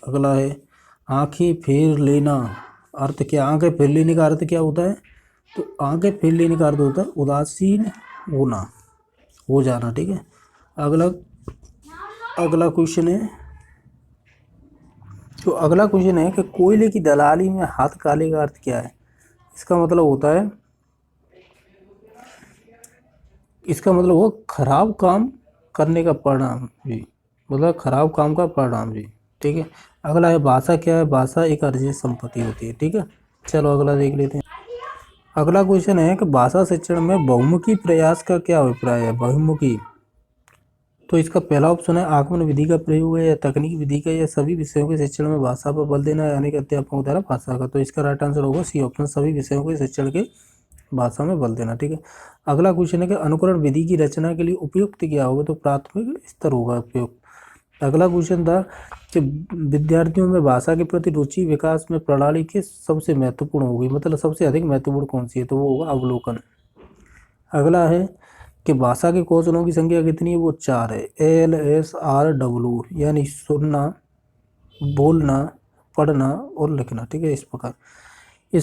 अगला है आंखें फेर लेना, अर्थ क्या, आंखें फेर लेने का अर्थ क्या होता है? तो आंखें फेर लेने का अर्थ होता है उदासीन होना, हो जाना, ठीक है। अगला क्वेश्चन है, तो अगला क्वेश्चन है कि कोयले की दलाली में हाथ काले का अर्थ क्या है? इसका मतलब होता है, इसका मतलब वो खराब काम करने का परिणाम जी, मतलब खराब काम का परिणाम जी, ठीक है। अगला है भाषा क्या है? भाषा एक अर्जित संपत्ति होती है, ठीक है। चलो अगला देख लेते हैं। अगला क्वेश्चन है कि भाषा शिक्षण में बहुमुखी प्रयास का क्या अभिप्राय है? बहुमुखी, तो इसका पहला ऑप्शन है आगमन विधि का प्रयोग है, या तकनीकी विधि का, या सभी विषयों के शिक्षण में भाषा पर बल देना, यानी कि अध्यापकों द्वारा भाषा का। तो इसका राइट आंसर होगा सी ऑप्शन, सभी विषयों के शिक्षण के भाषा में बल देना, ठीक है। अगला क्वेश्चन है कि अनुकरण विधि की रचना के लिए उपयुक्त क्या होगा? तो प्राथमिक स्तर होगा उपयुक्त। अगला क्वेश्चन था कि विद्यार्थियों में भाषा के प्रति रुचि विकास में प्रणाली के सबसे महत्वपूर्ण होगी, मतलब सबसे अधिक महत्वपूर्ण कौन सी है? तो वो होगा अवलोकन। अगला है कि भाषा के कौशलों की संख्या कितनी है? वो 4 है, LSRW, यानी सुनना, बोलना, पढ़ना और लिखना, ठीक है। इस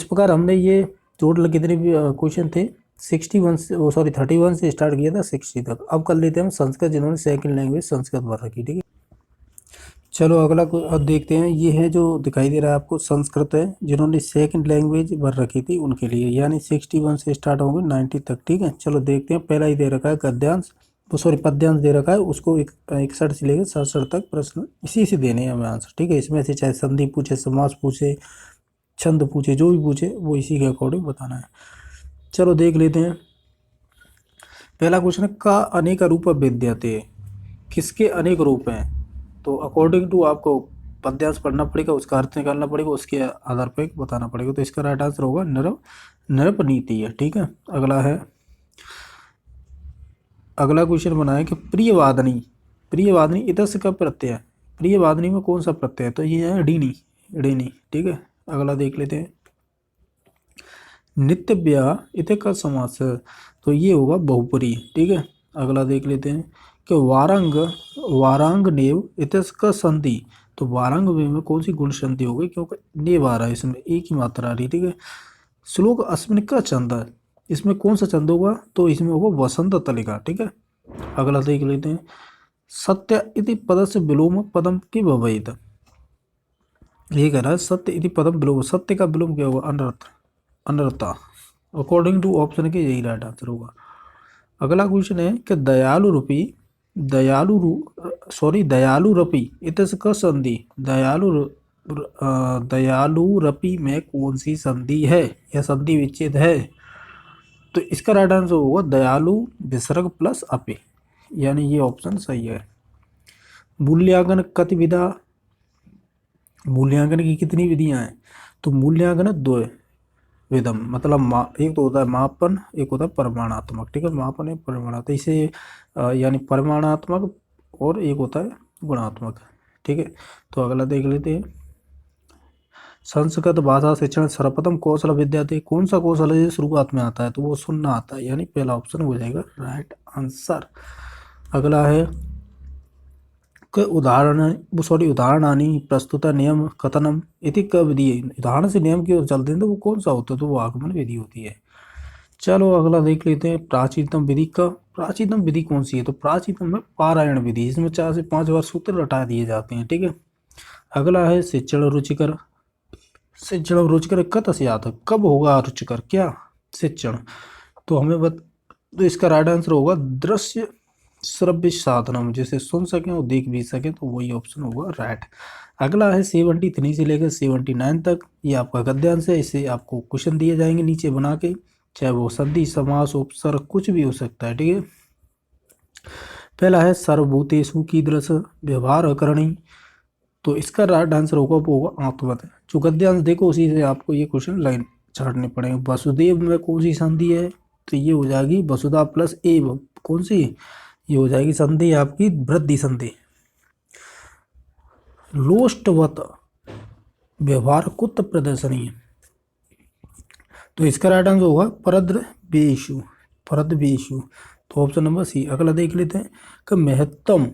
प्रकार हमने ये टोटल कितने क्वेश्चन थे 31 से, सॉरी 31 से स्टार्ट किया था 60 तक। अब कर लेते हैं हम संस्कृत, जिन्होंने सेकंड लैंग्वेज संस्कृत भर रखी, ठीक है। चलो अगला अब देखते हैं, ये है जो दिखाई दे रहा है आपको संस्कृत है, जिन्होंने सेकंड लैंग्वेज भर रखी थी उनके लिए, यानी 61 से स्टार्ट होंगे 90 तक, ठीक है। चलो देखते हैं, पहला ही दे रखा है गद्यांश, तो सॉरी पद्यांश दे रखा है, उसको 61 से लेकर 67 तक प्रश्न इसी से देने हैं हमें आंसर, ठीक है। इसमें से चाहे संधि पूछे, समास पूछे, छंद पूछे, जो भी पूछे वो इसी के अकॉर्डिंग बताना है। चलो देख लेते हैं, पहला क्वेश्चन है का अनेक रूप विद्यते, किसके अनेक रूप हैं? तो अकॉर्डिंग टू आपको पद्यांश पढ़ना पड़ेगा, उसका अर्थ निकालना पड़ेगा, उसके आधार पर बताना पड़ेगा। तो इसका राइट आंसर होगा नृपनीति है, ठीक है। अगला क्वेश्चन बना है कि प्रियवादिनी इतस्य का प्रत्यय है, प्रियवादिनी में कौन सा प्रत्यय है? तो ये है ऋणी, ठीक है। अगला देख लेते हैं, नित्य ब्याह इतने का समास है, तो ये होगा बहुपरी, ठीक है। अगला देख लेते हैं कि वारांग नेव इतस का संधि, तो वारांग में कौन सी गुण संधि होगी? क्योंकि नेव आ रहा है, इसमें एक ही मात्रा आ रही, ठीक है। श्लोक अस्मिन का छंद है, इसमें कौन सा छंद होगा? तो इसमें होगा वसंत तलिका, ठीक है। अगला देख लेते हैं, सत्य इति पद से विलोम पदम की भवेत, ये कह रहा है सत्य इति पदम विलोम, सत्य का विलोम क्या होगा? अनर्था, अकॉर्डिंग टू ऑप्शन के यही राइट आंसर होगा। अगला क्वेश्चन है कि दयालु रपी इतस का संधि, दयालु रपी में कौन सी संधि है या संधि विच्छेद है? तो इसका राइट आंसर होगा दयालु विसर्ग प्लस अपे, यानी ये ऑप्शन सही है। मूल्यांकन की कितनी विधियां हैं? तो मूल्यांकन 2 विधम, मतलब एक तो होता है मापन, एक होता है परिमाणात्मक, ठीक है। मापन है परिमाणात्मक, इसे यानी परिमाणात्मक, और एक होता है गुणात्मक, ठीक है। तो अगला देख लेते हैं, संस्कृत भाषा शिक्षण सर्वप्रथम कौशल विद्या थे, कौन सा कौशल है शुरुआत में आता है? तो वो सुनना आता है, यानी पहला ऑप्शन हो जाएगा राइट आंसर। अगला है उदाहरणानि प्रस्तुता नियम कथनम इति क विधि, उदाहरण से नियम की ओर चलते हैं तो वो कौन सा होता है? तो वो आगमन विधि होती है। चलो अगला देख लेते हैं प्राचीनतम विधि का। प्राचीनतम विधि कौन सी है? तो प्राचीनतम में पारायण विधि, इसमें 4 से 5 बार सूत्र रटा दिए जाते हैं, ठीक है। अगला है शिक्षण रुचिकर। शिक्षण रुचिकर कत से आता, कब होगा रुचिकर? क्या? शिक्षण। तो तो इसका राइट आंसर होगा दृश्य श्रव्य साधनम, जिसे सुन सकें और देख भी सकें, तो वही ऑप्शन होगा राइट। अगला है 73 से लेकर 79 तक, ये आपका गद्यांश है। इसे आपको क्वेश्चन दिए जाएंगे नीचे बना के, चाहे वो संधि समास उपसर्ग कुछ भी हो सकता है, ठीक है। पहला है सर्वभूतेषु कीदृश व्यवहार करणी, तो इसका राइट आंसर होगा वो होगा आत्मवत। जो गद्यांश देखो उसी से आपको ये क्वेश्चन लाइन छाटने पड़ेंगे। वसुदेव में कौन सी संधि है? तो ये हो जाएगी वसुधा प्लस एव, कौन सी? ये हो जाएगी संधि आपकी वृद्धि संधि। लोष्टवत व्यवहार कुत प्रदर्शनी, तो इसका राइट आंसर होगा परद्रवेशु, परद्रवेशु। तो ऑप्शन नंबर सी। अगला देख लेते हैं कि महत्तम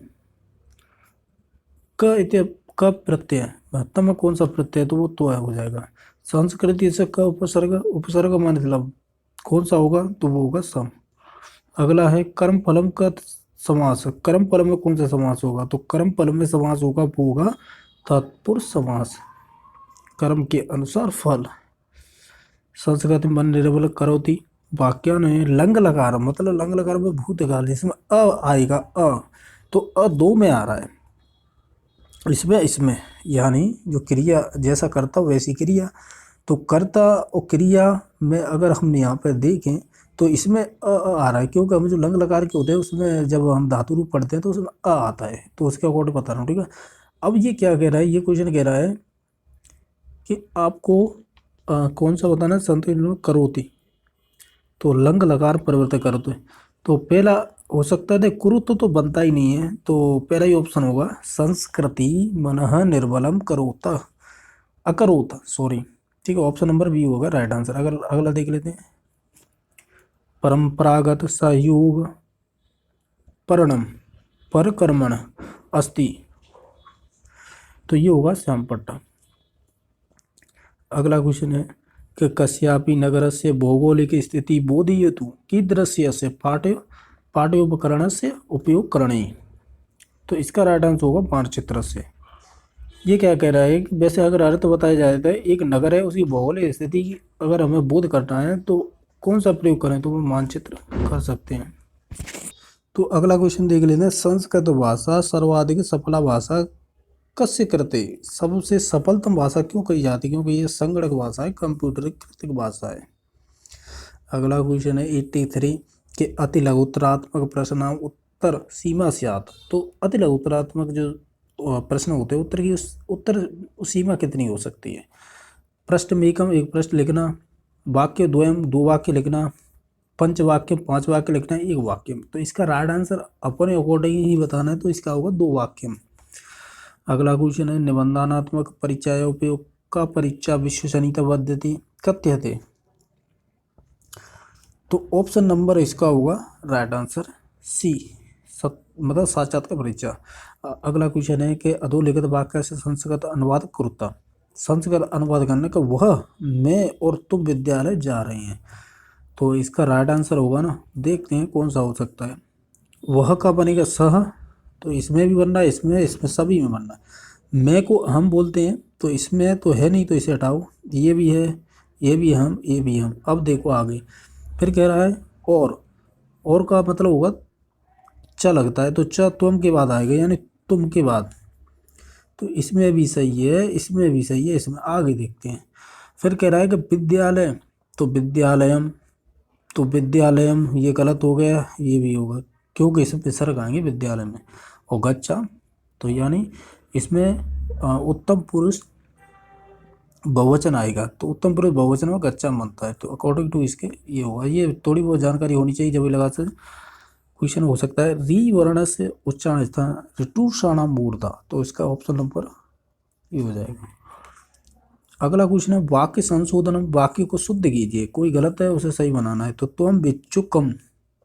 क प्रत्यय, महत्तम में कौन सा प्रत्यय? तो वो तो है हो जाएगा संस्कृति से क उपसर्ग, उपसर्ग मतलब कौन सा होगा? तो वो होगा सम। अगला है कर्म फलम का समास, कर्म फलम में कौन सा समास होगा? तो कर्म फलम में समास होगा वो होगा तत्पुरुष समास, कर्म के अनुसार फल। संस्कृति मन निर्बल करोति, वाक्यान है लंग लकार, मतलब लंग लकार में भूतकाल, जिसमें अ आएगा अ, तो अ दो में आ रहा है, इसमें यानी जो क्रिया जैसा कर्ता वैसी क्रिया। तो कर्ता और क्रिया में अगर हम यहाँ पर देखें तो इसमें आ रहा है, क्योंकि हमें जो लंग लकार के होते हैं उसमें जब हम धातु रूप पढ़ते हैं तो उसमें अ आता है, तो उसके अकॉर्डिंग बता रहा हूँ, ठीक है। अब ये क्या कह रहा है? ये क्वेश्चन कह रहा है कि आपको कौन सा बताना है? संतुलन करोति, तो लंग लकार परिवर्तन करोति। तो पहला हो सकता है कुरुत तो बनता ही नहीं है, तो पहला ही ऑप्शन होगा संस्कृति मनः निर्बलम करोता, अकरोता, सॉरी, ठीक है। ऑप्शन नंबर बी होगा राइट आंसर। अगर अगला देख लेते हैं परंपरागत सहयोग पर्णम परकर्मण अस्ति, तो ये होगा श्यामपट्टा। अगला क्वेश्चन है कि कस्यापि नगरस्य भौगोलिक स्थिति बोधयतु कीदृश्यस्य पाठ्योपकरणस्य उपयोगकरणे, तो इसका राइट आंसर होगा मानचित्र से। ये क्या कह रहा है कि वैसे अगर अर्थ बताया जाए तो एक नगर है उसकी भौगोलिक स्थिति की अगर हमें बोध करना है तो कौन सा प्रयोग करें? तो वो मानचित्र कर सकते हैं। तो अगला क्वेश्चन देख लेते हैं संस्कृत भाषा सर्वाधिक सफला भाषा कस्य कृते, सबसे सफलतम भाषा क्यों कही जाती है? क्योंकि ये संगणक भाषा है, कंप्यूटरीकृत भाषा है। अगला क्वेश्चन है 83 के अति लघुत्तरात्मक प्रश्न उत्तर सीमा स्यात्, तो अति लघुत्तरात्मक जो प्रश्न होते हैं उत्तर की उत्तर सीमा कितनी हो सकती है? प्रश्न में एक प्रश्न लिखना, वाक्य द्वयम 2 वाक्य लिखना, पंचवाक्य 5 वाक्य लिखना, 1 वाक्य। तो इसका राइट आंसर अपने अकॉर्डिंग ही बताना है, तो इसका होगा 2 वाक्य। अगला क्वेश्चन है निबंधनात्मक परिचय उपयोग का परीक्षा विश्वसनीयता पद्धति कथ्यते, तो ऑप्शन नंबर इसका होगा राइट आंसर सी, मतलब साक्षात्कार परीक्षा। अगला क्वेश्चन है कि अधोलिखित वाक्य से संस्कृत अनुवाद कुरुता, संस्कृत अनुवाद करने का वह मैं और तुम विद्यालय जा रहे हैं, तो इसका राइट आंसर होगा ना, देखते हैं कौन सा हो सकता है। वह का बनेगा सह, तो इसमें भी बनना है, इसमें सभी में बनना है। मैं को हम बोलते हैं तो इसमें तो है नहीं, तो इसे हटाओ, ये भी है, ये भी हम, ये भी हम। अब देखो आगे फिर कह रहा है और का मतलब होगा च लगता है, तो च तुम के बाद आएगा, यानी तुम के बाद, तो इसमें भी सही है, इसमें भी सही है, इसमें आगे देखते हैं। फिर कह रहा है कि विद्यालय, तो विद्यालयम, तो विद्यालयम ये गलत हो गया, ये भी होगा क्योंकि इसमें विसर्ग आएंगे विद्यालय में। और गच्छा, तो यानी इसमें उत्तम पुरुष बहुवचन आएगा, तो उत्तम पुरुष बहुवचन में गच्छा बनता है, तो अकॉर्डिंग टू इसके ये होगा। ये थोड़ी बहुत जानकारी होनी चाहिए जब लगा से क्वेश्चन हो सकता है। री वर्ण से उच्चारण स्थान ऋतुषाणा मूर्धा, तो इसका ऑप्शन नंबर ये हो जाएगा। अगला क्वेश्चन है वाक्य संशोधन, वाक्य को शुद्ध कीजिए, कोई गलत है उसे सही बनाना है। तो तुम भिक्षुकम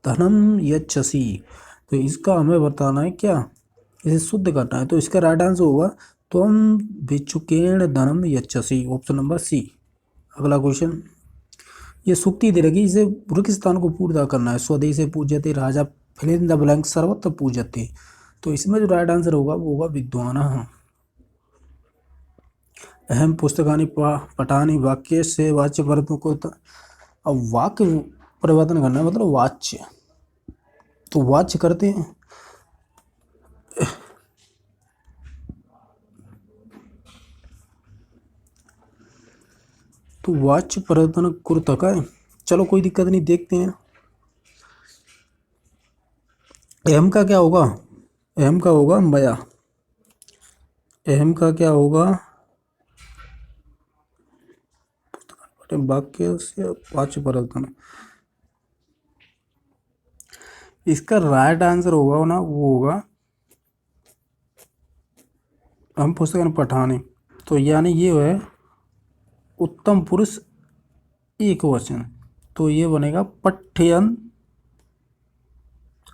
धनम यच्छसि, तो इसका हमें बताना है क्या, इसे शुद्ध करना है, तो इसका राइट आंसर होगा तुम भिक्षुकेण धनम यच्छसि, ऑप्शन नंबर सी। अगला क्वेश्चन ये सूक्ति दे रखी, इसे वृक्ष स्थान को पूर्ण करना है। स्वदेशे पूज्यते राजा फिल इन द ब्लैंक सर्वत्र पूज्यते। तो इसमें जो राइट आंसर होगा वो होगा विद्वान। अहम पुस्तकानि पठानि वाक्य से वाच्य परिवर्तन को। अब वाक्य परिवर्तन करना है मतलब वाच्य, तो वाच्य करते हैं। तो वाच्य परिवर्तन कुर्तक है। चलो कोई दिक्कत नहीं, देखते हैं अहम का क्या होगा। अहम का होगा मया। अहम का क्या होगा, वाक्य से वाच्य परिवर्तन। इसका राइट आंसर होगा ना, वो होगा हम पुस्तक पठाने। तो यानी ये है उत्तम पुरुष एक वचन, तो ये बनेगा पठ्यन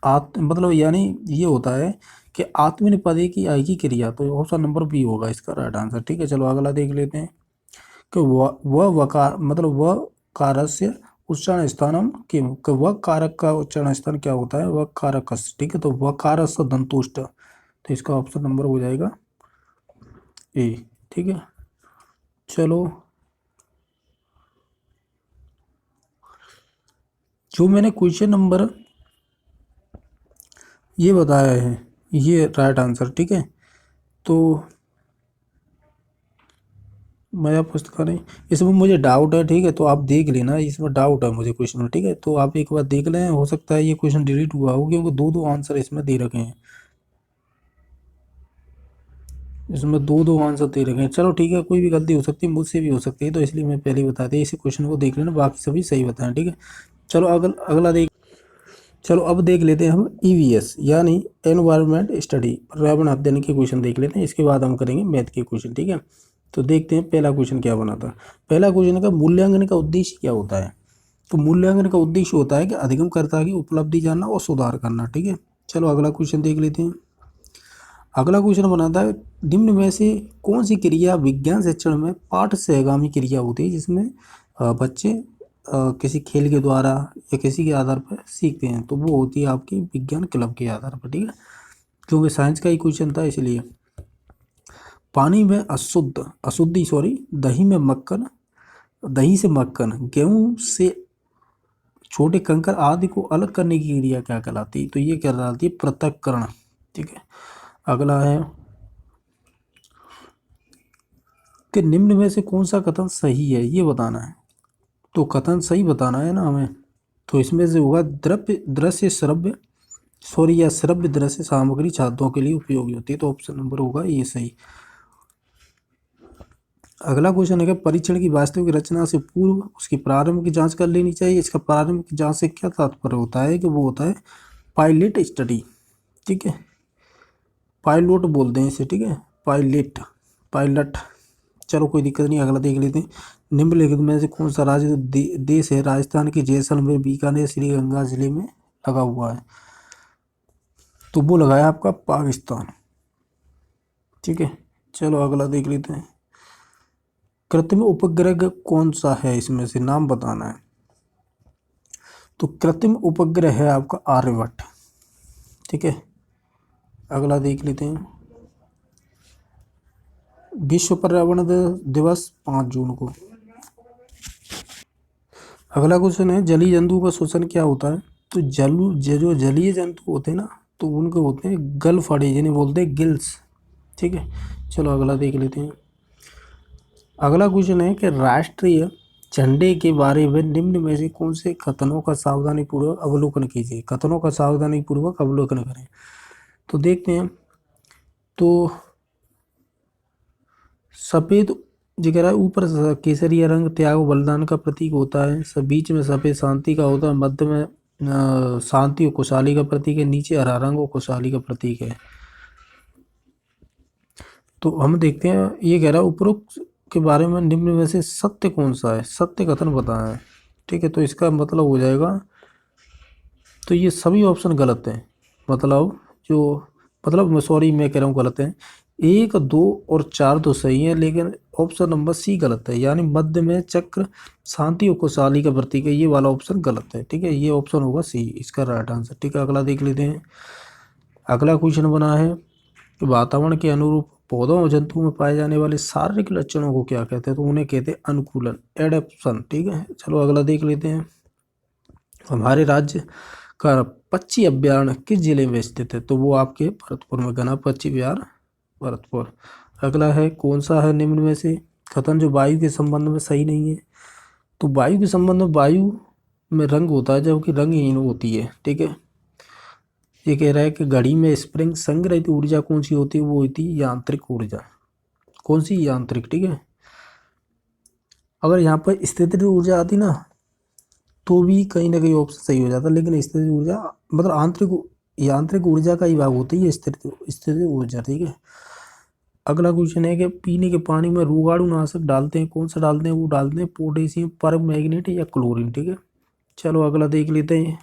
मतलब यानी ये होता है कि आत्मनिपदे की आएगी क्रिया, तो ऑप्शन नंबर बी होगा इसका राइट आंसर। ठीक है, चलो अगला देख लेते हैं कि वह वकार मतलब वह कारक से उच्चारण स्थानम किम, कि वह कारक का उच्चारण स्थान क्या होता है, वह कारक। ठीक है, तो वह कारक दंतुष्ट, तो इसका ऑप्शन नंबर हो जाएगा ए। ठीक है, चलो जो मैंने क्वेश्चन नंबर ये बताया है ये राइट आंसर। ठीक है, तो मैं पुस्तकालय इसमें मुझे डाउट है। ठीक है, तो आप देख लेना, इसमें डाउट है मुझे क्वेश्चन में। ठीक है, तो आप एक बार देख लें, हो सकता है ये क्वेश्चन डिलीट हुआ हो क्योंकि दो दो आंसर इसमें दे रखे हैं, इसमें दो दो आंसर दे रखे हैं। चलो ठीक है, कोई भी गलती हो सकती है, मुझसे भी हो सकती है, तो इसलिए मैं पहले ही बता दिया, इसी क्वेश्चन को देख लेना, बाकी सभी सही बताएं। ठीक है, चलो अगला देख। चलो अब देख लेते हैं हम EVS यानी एनवायरनमेंट स्टडी, पर्यावरण अध्ययन के क्वेश्चन देख लेते हैं, इसके बाद हम करेंगे मैथ के क्वेश्चन। ठीक है, तो देखते हैं पहला क्वेश्चन क्या बना था। पहला क्वेश्चन का मूल्यांकन का उद्देश्य क्या होता है। तो मूल्यांकन का उद्देश्य होता है कि अधिगमकर्ता की उपलब्धि जानना और सुधार करना। ठीक है, चलो अगला क्वेश्चन देख लेते हैं। अगला क्वेश्चन बना था निम्न में से कौन सी क्रिया विज्ञान शिक्षण में पाठ सहगामी क्रिया होती है, जिसमें बच्चे किसी खेल के द्वारा या किसी के आधार पर सीखते हैं, तो वो होती है आपकी विज्ञान क्लब के आधार पर। ठीक है, क्योंकि साइंस का ही क्वेश्चन था इसलिए। पानी में अशुद्धि दही में मक्खन, दही से मक्खन, गेहूं से छोटे कंकर आदि को अलग करने की क्रिया क्या कहलाती है, तो ये क्या कहलाती है, पृथक्करण। ठीक है, अगला है कि निम्न में से कौन सा कथन सही है, ये बताना है। तो कथन सही बताना है ना हमें, तो इसमें से होगा दृश्य श्रव्य दृश्य सामग्री छात्रों के लिए उपयोगी होती है, तो ऑप्शन नंबर होगा ये सही। अगला क्वेश्चन है कि परीक्षण की वास्तविक रचना से पूर्व उसकी प्रारंभ की जांच कर लेनी चाहिए। इसका प्रारंभ की जांच से क्या तात्पर्य होता है कि वो होता है पायलट स्टडी। ठीक है, पायलट बोलते हैं इसे। ठीक है, पायलट। चलो कोई दिक्कत नहीं, अगला देख लेते हैं। निम्नलिखित में से कौन सा राज्य देश है राजस्थान के जैसलमेर बीकानेर श्रीगंगा जिले में लगा हुआ है, तो वो लगाया आपका पाकिस्तान। ठीक है, चलो अगला देख लेते हैं। कृत्रिम उपग्रह कौन सा है, इसमें से नाम बताना है। तो कृत्रिम उपग्रह है आपका आर्यभट्ट। ठीक है, अगला देख लेते हैं। विश्व पर्यावरण दिवस 5 जून को। अगला क्वेश्चन है जलीय जंतु का श्वसन क्या होता है। तो जो जलीय जंतु होते हैं ना, तो उनके होते हैं गल फड़े, जिन्हें बोलते हैं गिल्स। ठीक है, चलो अगला देख लेते हैं। अगला क्वेश्चन है कि राष्ट्रीय झंडे के बारे में निम्न में से कौन से कथनों का सावधानीपूर्वक अवलोकन कीजिए। कथनों का सावधानीपूर्वक अवलोकन करें, तो देखते हैं। तो सफ़ेद जगह ऊपर केसरिया रंग त्याग बलिदान का प्रतीक होता है, बीच में सफ़ेद शांति का होता है, मध्य में शांति और खुशहाली का प्रतीक है, नीचे हरा रंग और खुशहाली का प्रतीक है। तो हम देखते हैं, ये कह रहा है उपरोक्त के बारे में निम्न में से सत्य कौन सा है, सत्य कथन बताना है। ठीक है, तो इसका मतलब हो जाएगा, तो ये सभी ऑप्शन गलत हैं, मतलब मैं कह रहा हूँ गलत है। 1, 2 और 4 तो सही है, लेकिन ऑप्शन नंबर सी गलत है, यानी मध्य में चक्र शांति और खुशहाली का प्रतीक है, ये वाला ऑप्शन गलत है। ठीक है, ये ऑप्शन होगा सी इसका राइट आंसर। ठीक है, अगला देख लेते हैं। अगला क्वेश्चन बना है कि वातावरण के अनुरूप पौधों और जंतुओं में पाए जाने वाले शारीरिक लक्षणों को क्या कहते हैं? तो उन्हें कहते हैं अनुकूलन, एडेप्शन। ठीक है, चलो अगला देख लेते हैं। हमारे राज्य का पक्षी अभ्यारण्य किस जिले में स्थित है? तो वो आपके भरतपुर में, घना पक्षी विहार भरतपुर। अगला है कौन सा है निम्न में से कथन जो वायु के संबंध में सही नहीं है? तो वायु के संबंध में वायु में रंग होता है जबकि रंगहीन होती है। ठीक है, ये कह रहा है कि घड़ी में स्प्रिंग संग्रहित ऊर्जा कौन सी होती है? वो होती है यांत्रिक ऊर्जा। कौन सी? यांत्रिक। ठीक है, अगर यहाँ पर स्थितिज ऊर्जा आती ना तो भी कहीं ना कहीं ऑप्शन सही हो जाता, लेकिन स्थितिज ऊर्जा मतलब आंतरिक यांत्रिक ऊर्जा का ही भाग होती है स्थितिज ऊर्जा। ठीक है, अगला क्वेश्चन है कि पीने के पानी में रोगाणुनाशक डालते हैं, कौन सा डालते हैं? वो डालते हैं पोटेशियम परमैंगनेट या क्लोरीन। ठीक है, चलो अगला देख लेते हैं।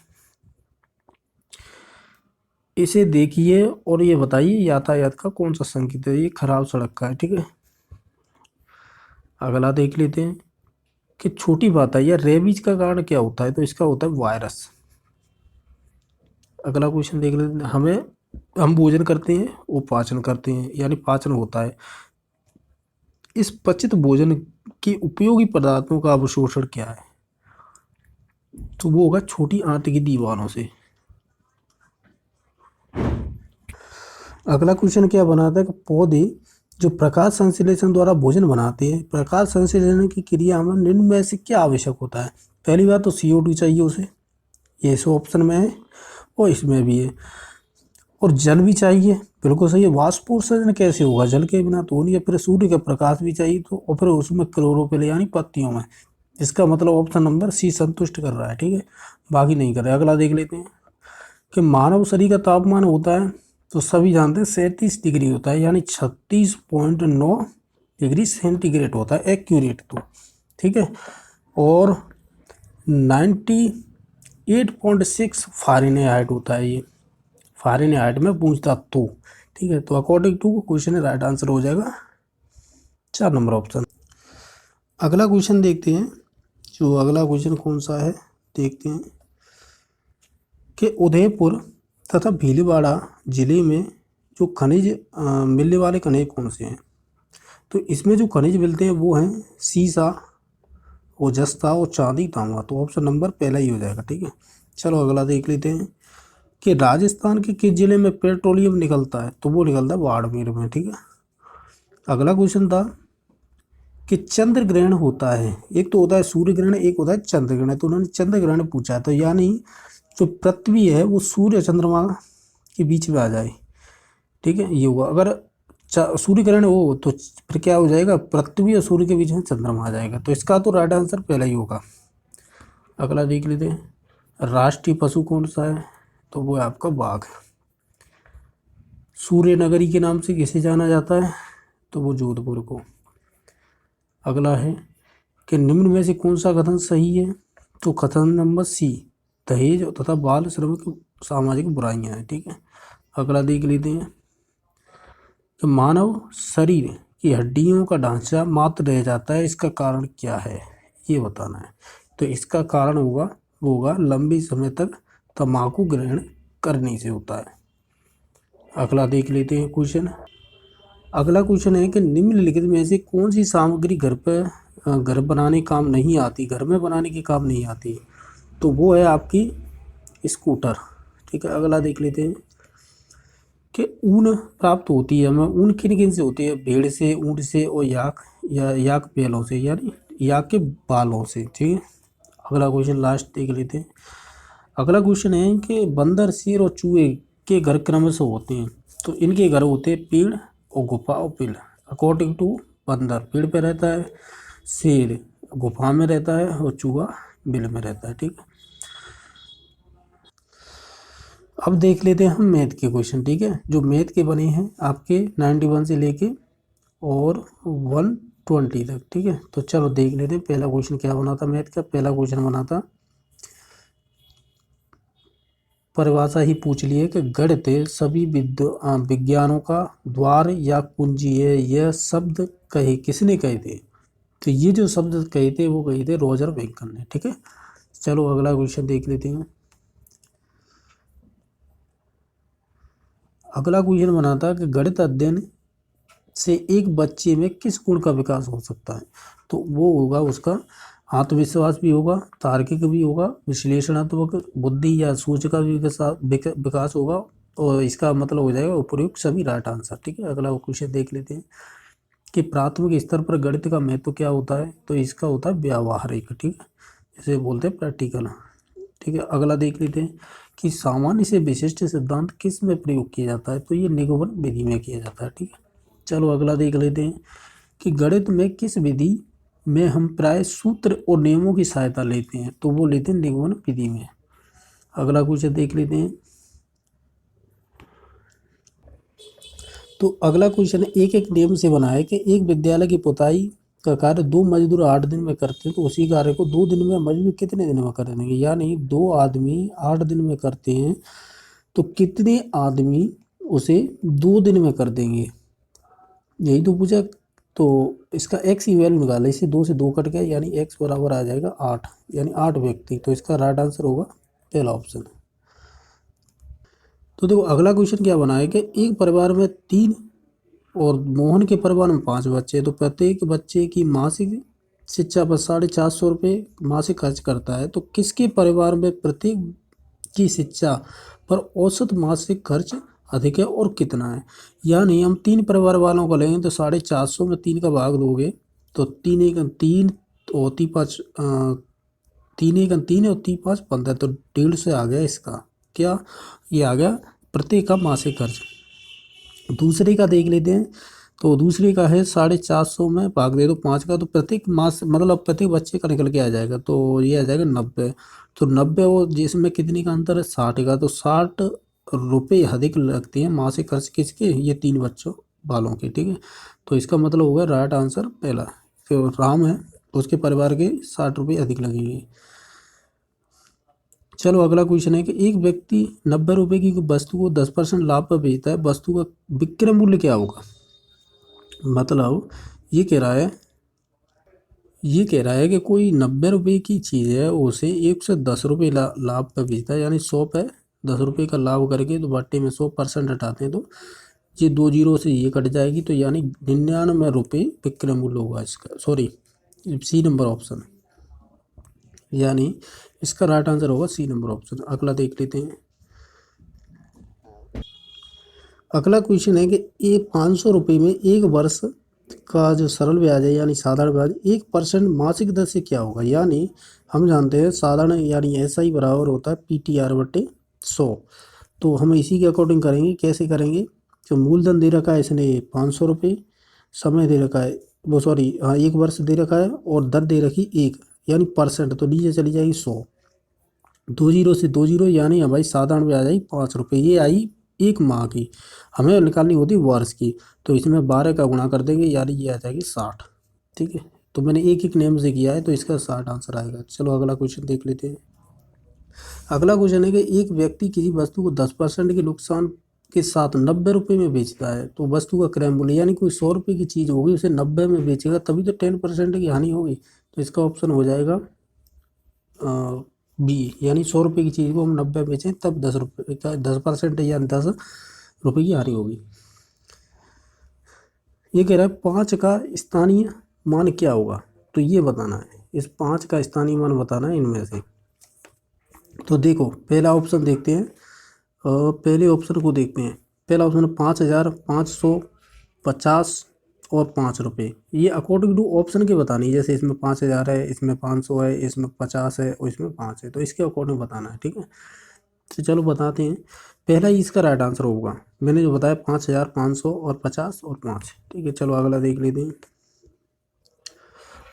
इसे देखिए और ये बताइए यातायात का कौन सा संकेत है? ये खराब सड़क का है। ठीक है, अगला देख लेते हैं कि छोटी बात है, यह रेबीज का कारण क्या होता है? तो इसका होता है वायरस। अगला क्वेश्चन देख लेते हैं। हम भोजन करते हैं वो पाचन करते हैं, यानी पाचन होता है। इस पचित भोजन के उपयोगी पदार्थों का अवशोषण क्या है? तो वो होगा छोटी आंत की दीवारों से। अगला क्वेश्चन क्या बनाता है कि पौधे जो प्रकाश संश्लेषण द्वारा भोजन बनाते हैं, प्रकाश संश्लेषण की क्रिया में निम्न में से क्या आवश्यक होता है? पहली बात तो CO2 चाहिए उसे, ये इस ऑप्शन में है और इसमें भी है, और जल भी चाहिए, बिल्कुल सही है। वाष्पोत्सर्जन कैसे होगा? जल के बिना तो नहीं है। फिर सूर्य का प्रकाश भी चाहिए, तो और फिर उसमें क्लोरोफिल यानी पत्तियों में। इसका मतलब ऑप्शन नंबर सी संतुष्ट कर रहा है। ठीक है, बाकी नहीं कर रहा है। अगला देख लेते हैं कि मानव शरीर का तापमान होता है, तो सभी जानते हैं 37 डिग्री होता है, यानी 36.9 डिग्री सेंटीग्रेड होता है एक्यूरेट तो। ठीक है, और 98.6 फ़ारेनहाइट होता है, ये फ़ारेनहाइट में पूछता तो। ठीक है, तो according to question right answer हो जाएगा 4 नंबर ऑप्शन। अगला क्वेश्चन देखते हैं। जो अगला क्वेश्चन कौन सा है देखते हैं कि उदयपुर तथा भीलवाड़ा जिले में जो खनिज मिलने वाले खनिज कौन से हैं? तो इसमें जो खनिज मिलते हैं वो हैं सीसा और जस्ता और चांदी तांबा, तो ऑप्शन नंबर पहला ही हो जाएगा। ठीक है, चलो अगला देख लेते हैं कि राजस्थान के किस जिले में पेट्रोलियम निकलता है? तो वो निकलता है बाड़मेर में। ठीक है, अगला क्वेश्चन था कि चंद्र ग्रहण होता है, एक तो होता है सूर्य ग्रहण, एक होता है चंद्र ग्रहण। तो उन्होंने चंद्र ग्रहण पूछा है, तो यानी जो पृथ्वी है वो सूर्य चंद्रमा के बीच में आ जाए। ठीक है, ये हुआ। अगर सूर्य ग्रहण हो तो फिर क्या हो जाएगा? पृथ्वी और सूर्य के बीच में चंद्रमा आ जाएगा, तो इसका तो राइट आंसर पहला ही होगा। अगला देख लेते हैं। राष्ट्रीय पशु कौन सा है? तो वो है आपका बाघ। सूर्य नगरी के नाम से किसे जाना जाता है? तो वो जोधपुर को। अगला है कि निम्न में से कौन सा कथन सही है? तो कथन नंबर सी, दहेज तथा बाल श्रमिक सामाजिक बुराइयां हैं। ठीक है, अगला देख लेते हैं कि मानव शरीर की हड्डियों का ढांचा मात्र रह जाता है, इसका कारण क्या है? ये बताना है। तो इसका कारण होगा लंबे समय तक तंबाकू ग्रहण करने से होता है। अगला देख लेते हैं क्वेश्चन। अगला क्वेश्चन है कि निम्नलिखित में से कौन सी सामग्री घर बनाने काम नहीं आती, घर में बनाने की काम नहीं आती? तो वो है आपकी स्कूटर। ठीक है, अगला देख लेते हैं कि ऊन प्राप्त होती है हमें, ऊन किन किन से होती है? भेड़ से, ऊँट से और याक बैलों से, यानी याक के बालों से। ठीक है, अगला क्वेश्चन लास्ट देख लेते हैं। अगला क्वेश्चन है कि बंदर, शेर और चूहे के घर क्रमशः होते हैं, तो इनके घर होते हैं पेड़ और गुफा और बिल। अकॉर्डिंग टू बंदर पेड़ पे रहता है, शेर गुफा में रहता है और चूहा बिल में रहता है। ठीक है, अब देख लेते हैं हम मैथ के क्वेश्चन। ठीक है, जो मैथ के बने हैं आपके 91 से लेके और 120 तक। ठीक है, तो चलो देख लेते हैं पहला क्वेश्चन क्या बना था मैथ का। पहला क्वेश्चन बना था परिभाषा ही पूछ ली है कि गणित सभी विज्ञानों का द्वार या कुंजी है, यह शब्द किसने कहे थे? तो ये जो शब्द कहे थे वो कहे थे रॉजर बेकन ने। ठीक है, चलो अगला क्वेश्चन देख लेते हैं। अगला क्वेश्चन बनाता है कि गणित अध्ययन से एक बच्चे में किस गुण का विकास हो सकता है? तो वो होगा उसका आत्मविश्वास भी होगा, तार्किक भी होगा, विश्लेषणात्मक बुद्धि या सोच का भी विकास होगा, और इसका मतलब हो जाएगा उपयुक्त सभी राइट आंसर। ठीक है, अगला क्वेश्चन देख लेते हैं कि प्राथमिक स्तर पर गणित का महत्व क्या होता है? तो इसका होता है व्यावहारिक। ठीक है, इसे बोलते हैं प्रैक्टिकल। ठीक है, अगला देख लेते हैं कि सामान्य से विशिष्ट सिद्धांत किस में प्रयोग किया जाता है? तो ये निगमन विधि में किया जाता है। ठीक है, चलो अगला देख लेते हैं कि गणित में किस विधि में हम प्राय सूत्र और नियमों की सहायता लेते हैं? तो वो लेते हैं निगमन विधि में। अगला क्वेश्चन देख लेते हैं। तो अगला क्वेश्चन एक एक नियम से बना है कि एक विद्यालय की पुताई का कार्य 2 मजदूर 8 दिन में करते हैं, तो उसी कार्य को 2 दिन में मजदूर कितने दिन में कर देंगे? यानी 2 आदमी 8 दिन में करते हैं तो कितने आदमी उसे 2 दिन में कर देंगे? यही तो पूछा। तो इसका एक्स की वैल्यू निकाला, इसे 2 से 2 कट गया, यानी एक्स बराबर आ जाएगा 8, यानी 8 व्यक्ति। तो इसका राइट आंसर होगा पहला ऑप्शन। तो देखो अगला क्वेश्चन क्या बना है कि एक परिवार में 3 और मोहन के परिवार में 5 बच्चे, तो प्रत्येक बच्चे की मासिक शिक्षा पर 450 रुपये मासिक खर्च करता है, तो किसके परिवार में प्रत्येक की शिक्षा पर औसत मासिक खर्च अधिक है और कितना है? यानी हम 3 परिवार वालों को लेंगे तो 450 में 3 का भाग दोगे तो 3 एक 3 और 3 5 3 एक 3 और 3 5 15, तो 1.5 से आ गया इसका क्या, ये आ गया प्रत्येक का मासिक खर्च। दूसरे का देख लेते हैं। तो दूसरे का है 450 में भाग दे दो 5 का, तो प्रत्येक मास मतलब प्रत्येक बच्चे का निकल के आ जाएगा, तो ये आ जाएगा 90। तो 90 वो जिसमें कितने का अंतर है 60 का, तो 60 रुपये अधिक लगते हैं मासिक खर्च किसके? ये 3 बच्चों वालों के। ठीक है, तो इसका मतलब होगा राइट आंसर पहला, तो राम है उसके परिवार के 60 रुपये अधिक लगेंगे। चलो अगला क्वेश्चन है कि एक व्यक्ति 90 रुपये की वस्तु को 10% लाभ पर बेचता है, वस्तु का विक्रय मूल्य क्या होगा? मतलब ये कह रहा है कि कोई 90 रुपये की चीज़ है, उसे 110 रुपये लाभ पर बेचता है, यानी 100 पे 10 रुपये का लाभ करके तो बट्टे में 100% हटाते हैं, तो ये 2 जीरो से ये कट जाएगी, तो यानी 99 रुपये विक्रय मूल्य होगा इसका। सॉरी, सी नंबर ऑप्शन, यानी इसका राइट आंसर होगा सी नंबर ऑप्शन। अगला देख लेते हैं। अगला क्वेश्चन है कि ये 500 रुपये में 1 वर्ष का जो सरल ब्याज है यानी साधारण ब्याज 1% मासिक दर से क्या होगा? यानी हम जानते हैं साधारण यानी ऐसा ही बराबर होता है PTR बटे 100, तो हम इसी के अकॉर्डिंग करेंगे। कैसे करेंगे? जो मूलधन दे रखा है इसने 500 रुपये, समय दे रखा है वो सॉरी हाँ 1 वर्ष दे रखा है, और दर दे रखी 1 यानी परसेंट, तो नीचे चली जाएगी 100, 2 जीरो से 2 जीरो, यानी हमारी साधारण ब्याज आई 5 रुपये। ये आई 1 माह की, हमें निकालनी होती वर्ष की, तो इसमें 12 का गुणा कर देंगे, यानी ये आ जाएगी 60। ठीक है, तो मैंने एक एक नेम से किया है, तो इसका 60 आंसर आएगा। चलो अगला क्वेश्चन देख लेते हैं। अगला क्वेश्चन है कि एक व्यक्ति किसी वस्तु को 10% के नुकसान के साथ 90 रुपये में बेचता है, तो वस्तु का क्रय मूल्य यानी कोई 100 रुपये की चीज़ होगी उसे 90 में बेचेगा, तभी तो 10% की हानि होगी, तो इसका ऑप्शन हो जाएगा बी, यानी 100 रुपये की चीज़ को हम 90 बेचें तब 10 रुपये का 10% या 10 रुपये की हानि होगी। ये कह रहा है 5 का स्थानीय मान क्या होगा? तो ये बताना है, इस 5 का स्थानीय मान बताना है इनमें से। तो देखो पहला ऑप्शन देखते हैं, पहले ऑप्शन को देखते हैं। पहला ऑप्शन है 5,000, 550 और 5 रुपये। ये अकॉर्डिंग टू ऑप्शन के बतानी है, जैसे इसमें 5,000 है, इसमें 500 है, इसमें 50 है और इसमें 5 है, तो इसके अकॉर्डिंग बताना है। ठीक है, तो चलो बताते हैं। पहला ही इसका राइट आंसर होगा, मैंने जो बताया 5,000, 500 और 50 और 5। ठीक है, चलो अगला देख लेते हैं।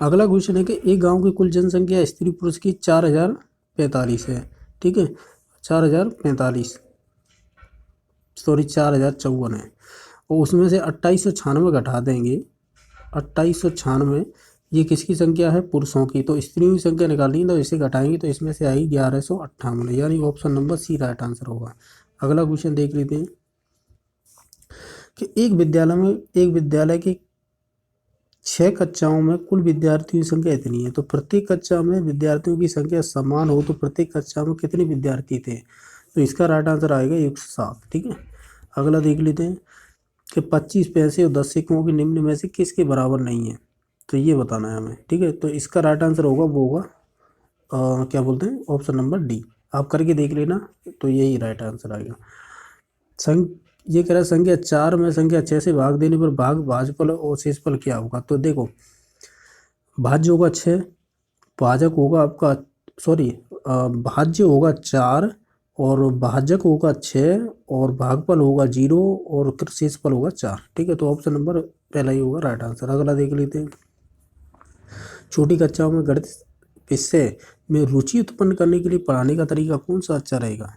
अगला क्वेश्चन है कि एक गांव की कुल जनसंख्या स्त्री पुरुष की 4,045 है। ठीक है, 4,045 सॉरी 4,054 है, और उसमें से 2896 घटा देंगे, 2896 ये किसकी संख्या है? पुरुषों की। तो स्त्रियों की संख्या निकालनी है तो इसे घटाएंगे तो इसमें से आएगी 1158, यानी option number C right answer होगा। अगला क्वेश्चन देख लेते हैं कि एक विद्यालय की 6 कक्षाओं में कुल विद्यार्थियों की संख्या इतनी है, तो प्रत्येक कक्षा में विद्यार्थियों की संख्या समान हो तो प्रत्येक कक्षा में कितने विद्यार्थी थे? तो इसका राइट आंसर आएगा 107। ठीक है, अगला देख लेते हैं कि 25 पैसे और 10 सिक्कों के निम्न में से किसके बराबर नहीं है, तो ये बताना है हमें। ठीक है, तो इसका राइट आंसर होगा वो होगा क्या बोलते हैं, ऑप्शन नंबर डी। आप करके देख लेना, तो यही राइट आंसर आएगा। ये कह रहा है संख्या 4 में संख्या 6 से भाग देने पर भाजफल और शेषफल क्या होगा? तो देखो, भाज्य होगा 6, भाजक होगा आपका भाज्य होगा 4 और भाजक होगा 6 और भागफल होगा 0 और शेषफल होगा 4। ठीक है, तो ऑप्शन नंबर पहला ही होगा राइट आंसर। अगला देख लेते हैं, छोटी कक्षाओं में गणित विषय में रुचि उत्पन्न करने के लिए पढ़ाने का तरीका कौन सा अच्छा रहेगा?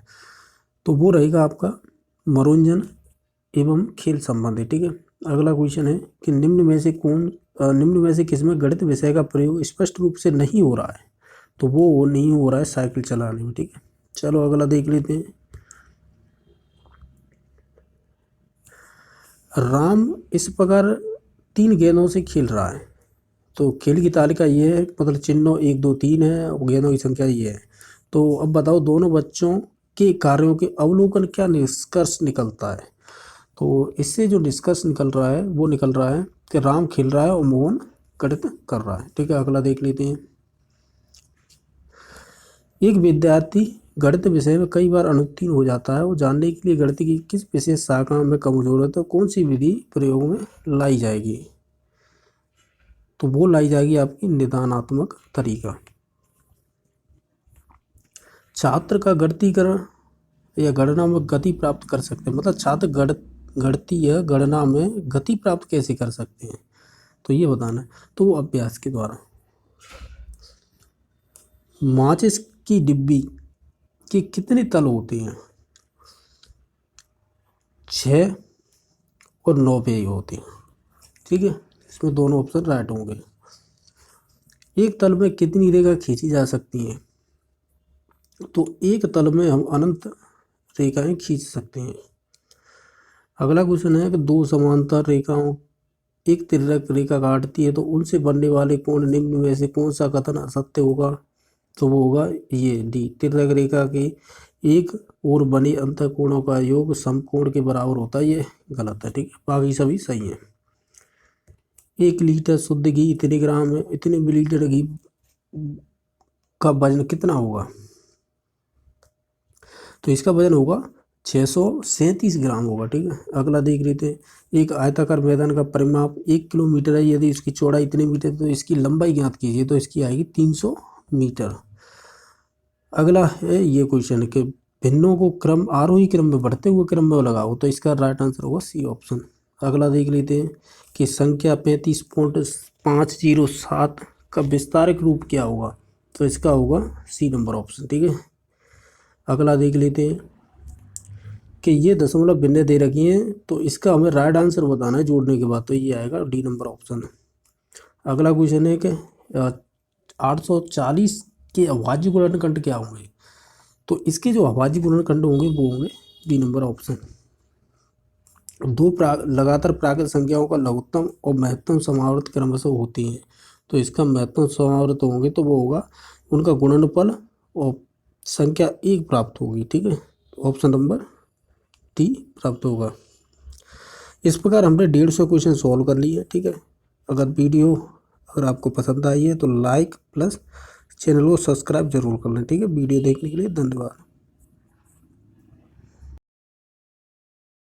तो वो रहेगा आपका मनोरंजन एवं खेल संबंधी। ठीक है, अगला क्वेश्चन है कि निम्न में से किसमें गणित विषय का प्रयोग स्पष्ट रूप से नहीं हो रहा है? तो वो नहीं हो रहा है साइकिल चलाने में। ठीक है, चलो अगला देख लेते हैं, राम इस प्रकार 3 गेंदों से खेल रहा है। तो खेल की तालिका ये है, मतलब चिन्हों 1 2 3 है और गेंदों की संख्या ये है। तो अब बताओ दोनों बच्चों के कार्यों के अवलोकन क्या निष्कर्ष निकलता है? तो इससे जो निष्कर्ष निकल रहा है वो निकल रहा है कि राम खेल रहा है और मोहन गणित कर रहा है। ठीक है, अगला देख लेते हैं, एक विद्यार्थी गणित विषय में कई बार अनुत्तीर्ण हो जाता है, वो जानने के लिए गणित की किस विशेष शाखा में कमजोर है तो कौन सी विधि प्रयोग में लाई जाएगी? तो वो लाई जाएगी आपकी निदानात्मक तरीका। छात्र का गणितीकरण या गणना में गति प्राप्त कर सकते हैं, मतलब छात्र गणितीय गणना में गति प्राप्त कैसे कर सकते हैं, तो ये बताना है। तो वो अभ्यास के द्वारा। माचिस की डिब्बी के कितने तल होते हैं? 6 और 9 पे होते हैं। ठीक है, इसमें दोनों ऑप्शन राइट होंगे। एक तल में कितनी रेखा खींची जा सकती हैं? तो एक तल में हम अनंत रेखाएं खींच सकते हैं। अगला क्वेश्चन है कि 2 समांतर रेखाओं एक तिर्यक रेखा काटती है तो उनसे बनने वाले कोण निम्न में से कौन सा कथन असत्य होगा? तो वो होगा ये डी, तिर्यक रेखा के एक और बने अंतःकोणों का योग समकोण के बराबर होता है, ये गलत है। ठीक है, बाकी सभी सही है। 1 लीटर शुद्ध घी इतने ग्राम है, इतने मिलीलीटर घी का वजन कितना होगा? तो इसका वजन होगा 637 ग्राम होगा। ठीक है, अगला देख लेते हैं, एक आयताकार मैदान का परिमाप 1 किलोमीटर है, यदि इसकी चौड़ाई इतने मीटर तो इसकी लंबाई ज्ञात कीजिए, तो इसकी आएगी 300 मीटर। अगला है ये क्वेश्चन कि भिन्नों को क्रम आरोही क्रम में बढ़ते हुए क्रम में लगाओ, तो इसका राइट आंसर होगा सी ऑप्शन। अगला देख लेते हैं कि संख्या 35.507 का विस्तारित रूप क्या होगा? तो इसका होगा सी नंबर ऑप्शन। ठीक है, अगला देख लेते हैं कि ये दशमलव भिन्न दे रखी हैं, तो इसका हमें राइट आंसर बताना है जोड़ने के बाद, तो ये आएगा डी नंबर ऑप्शन। अगला क्वेश्चन है कि 840 के अभाज्य गुणनखंड क्या होंगे? तो इसके जो अभाज्य गुणनखंड होंगे वो होंगे डी नंबर ऑप्शन। 2 लगातार प्राकृत संख्याओं का लघुत्तम और महत्तम समावर्त क्रमशः होती हैं, तो इसका महत्तम समावर्त होंगे तो वो होगा उनका गुणनफल और संख्या 1 प्राप्त होगी। ठीक है, ऑप्शन नंबर डी प्राप्त होगा। इस प्रकार हमने 150 क्वेश्चन सॉल्व कर लिए। ठीक है, अगर आपको पसंद आई है तो लाइक प्लस चैनल को सब्सक्राइब जरूर कर लें। ठीक है, वीडियो देखने के लिए धन्यवाद।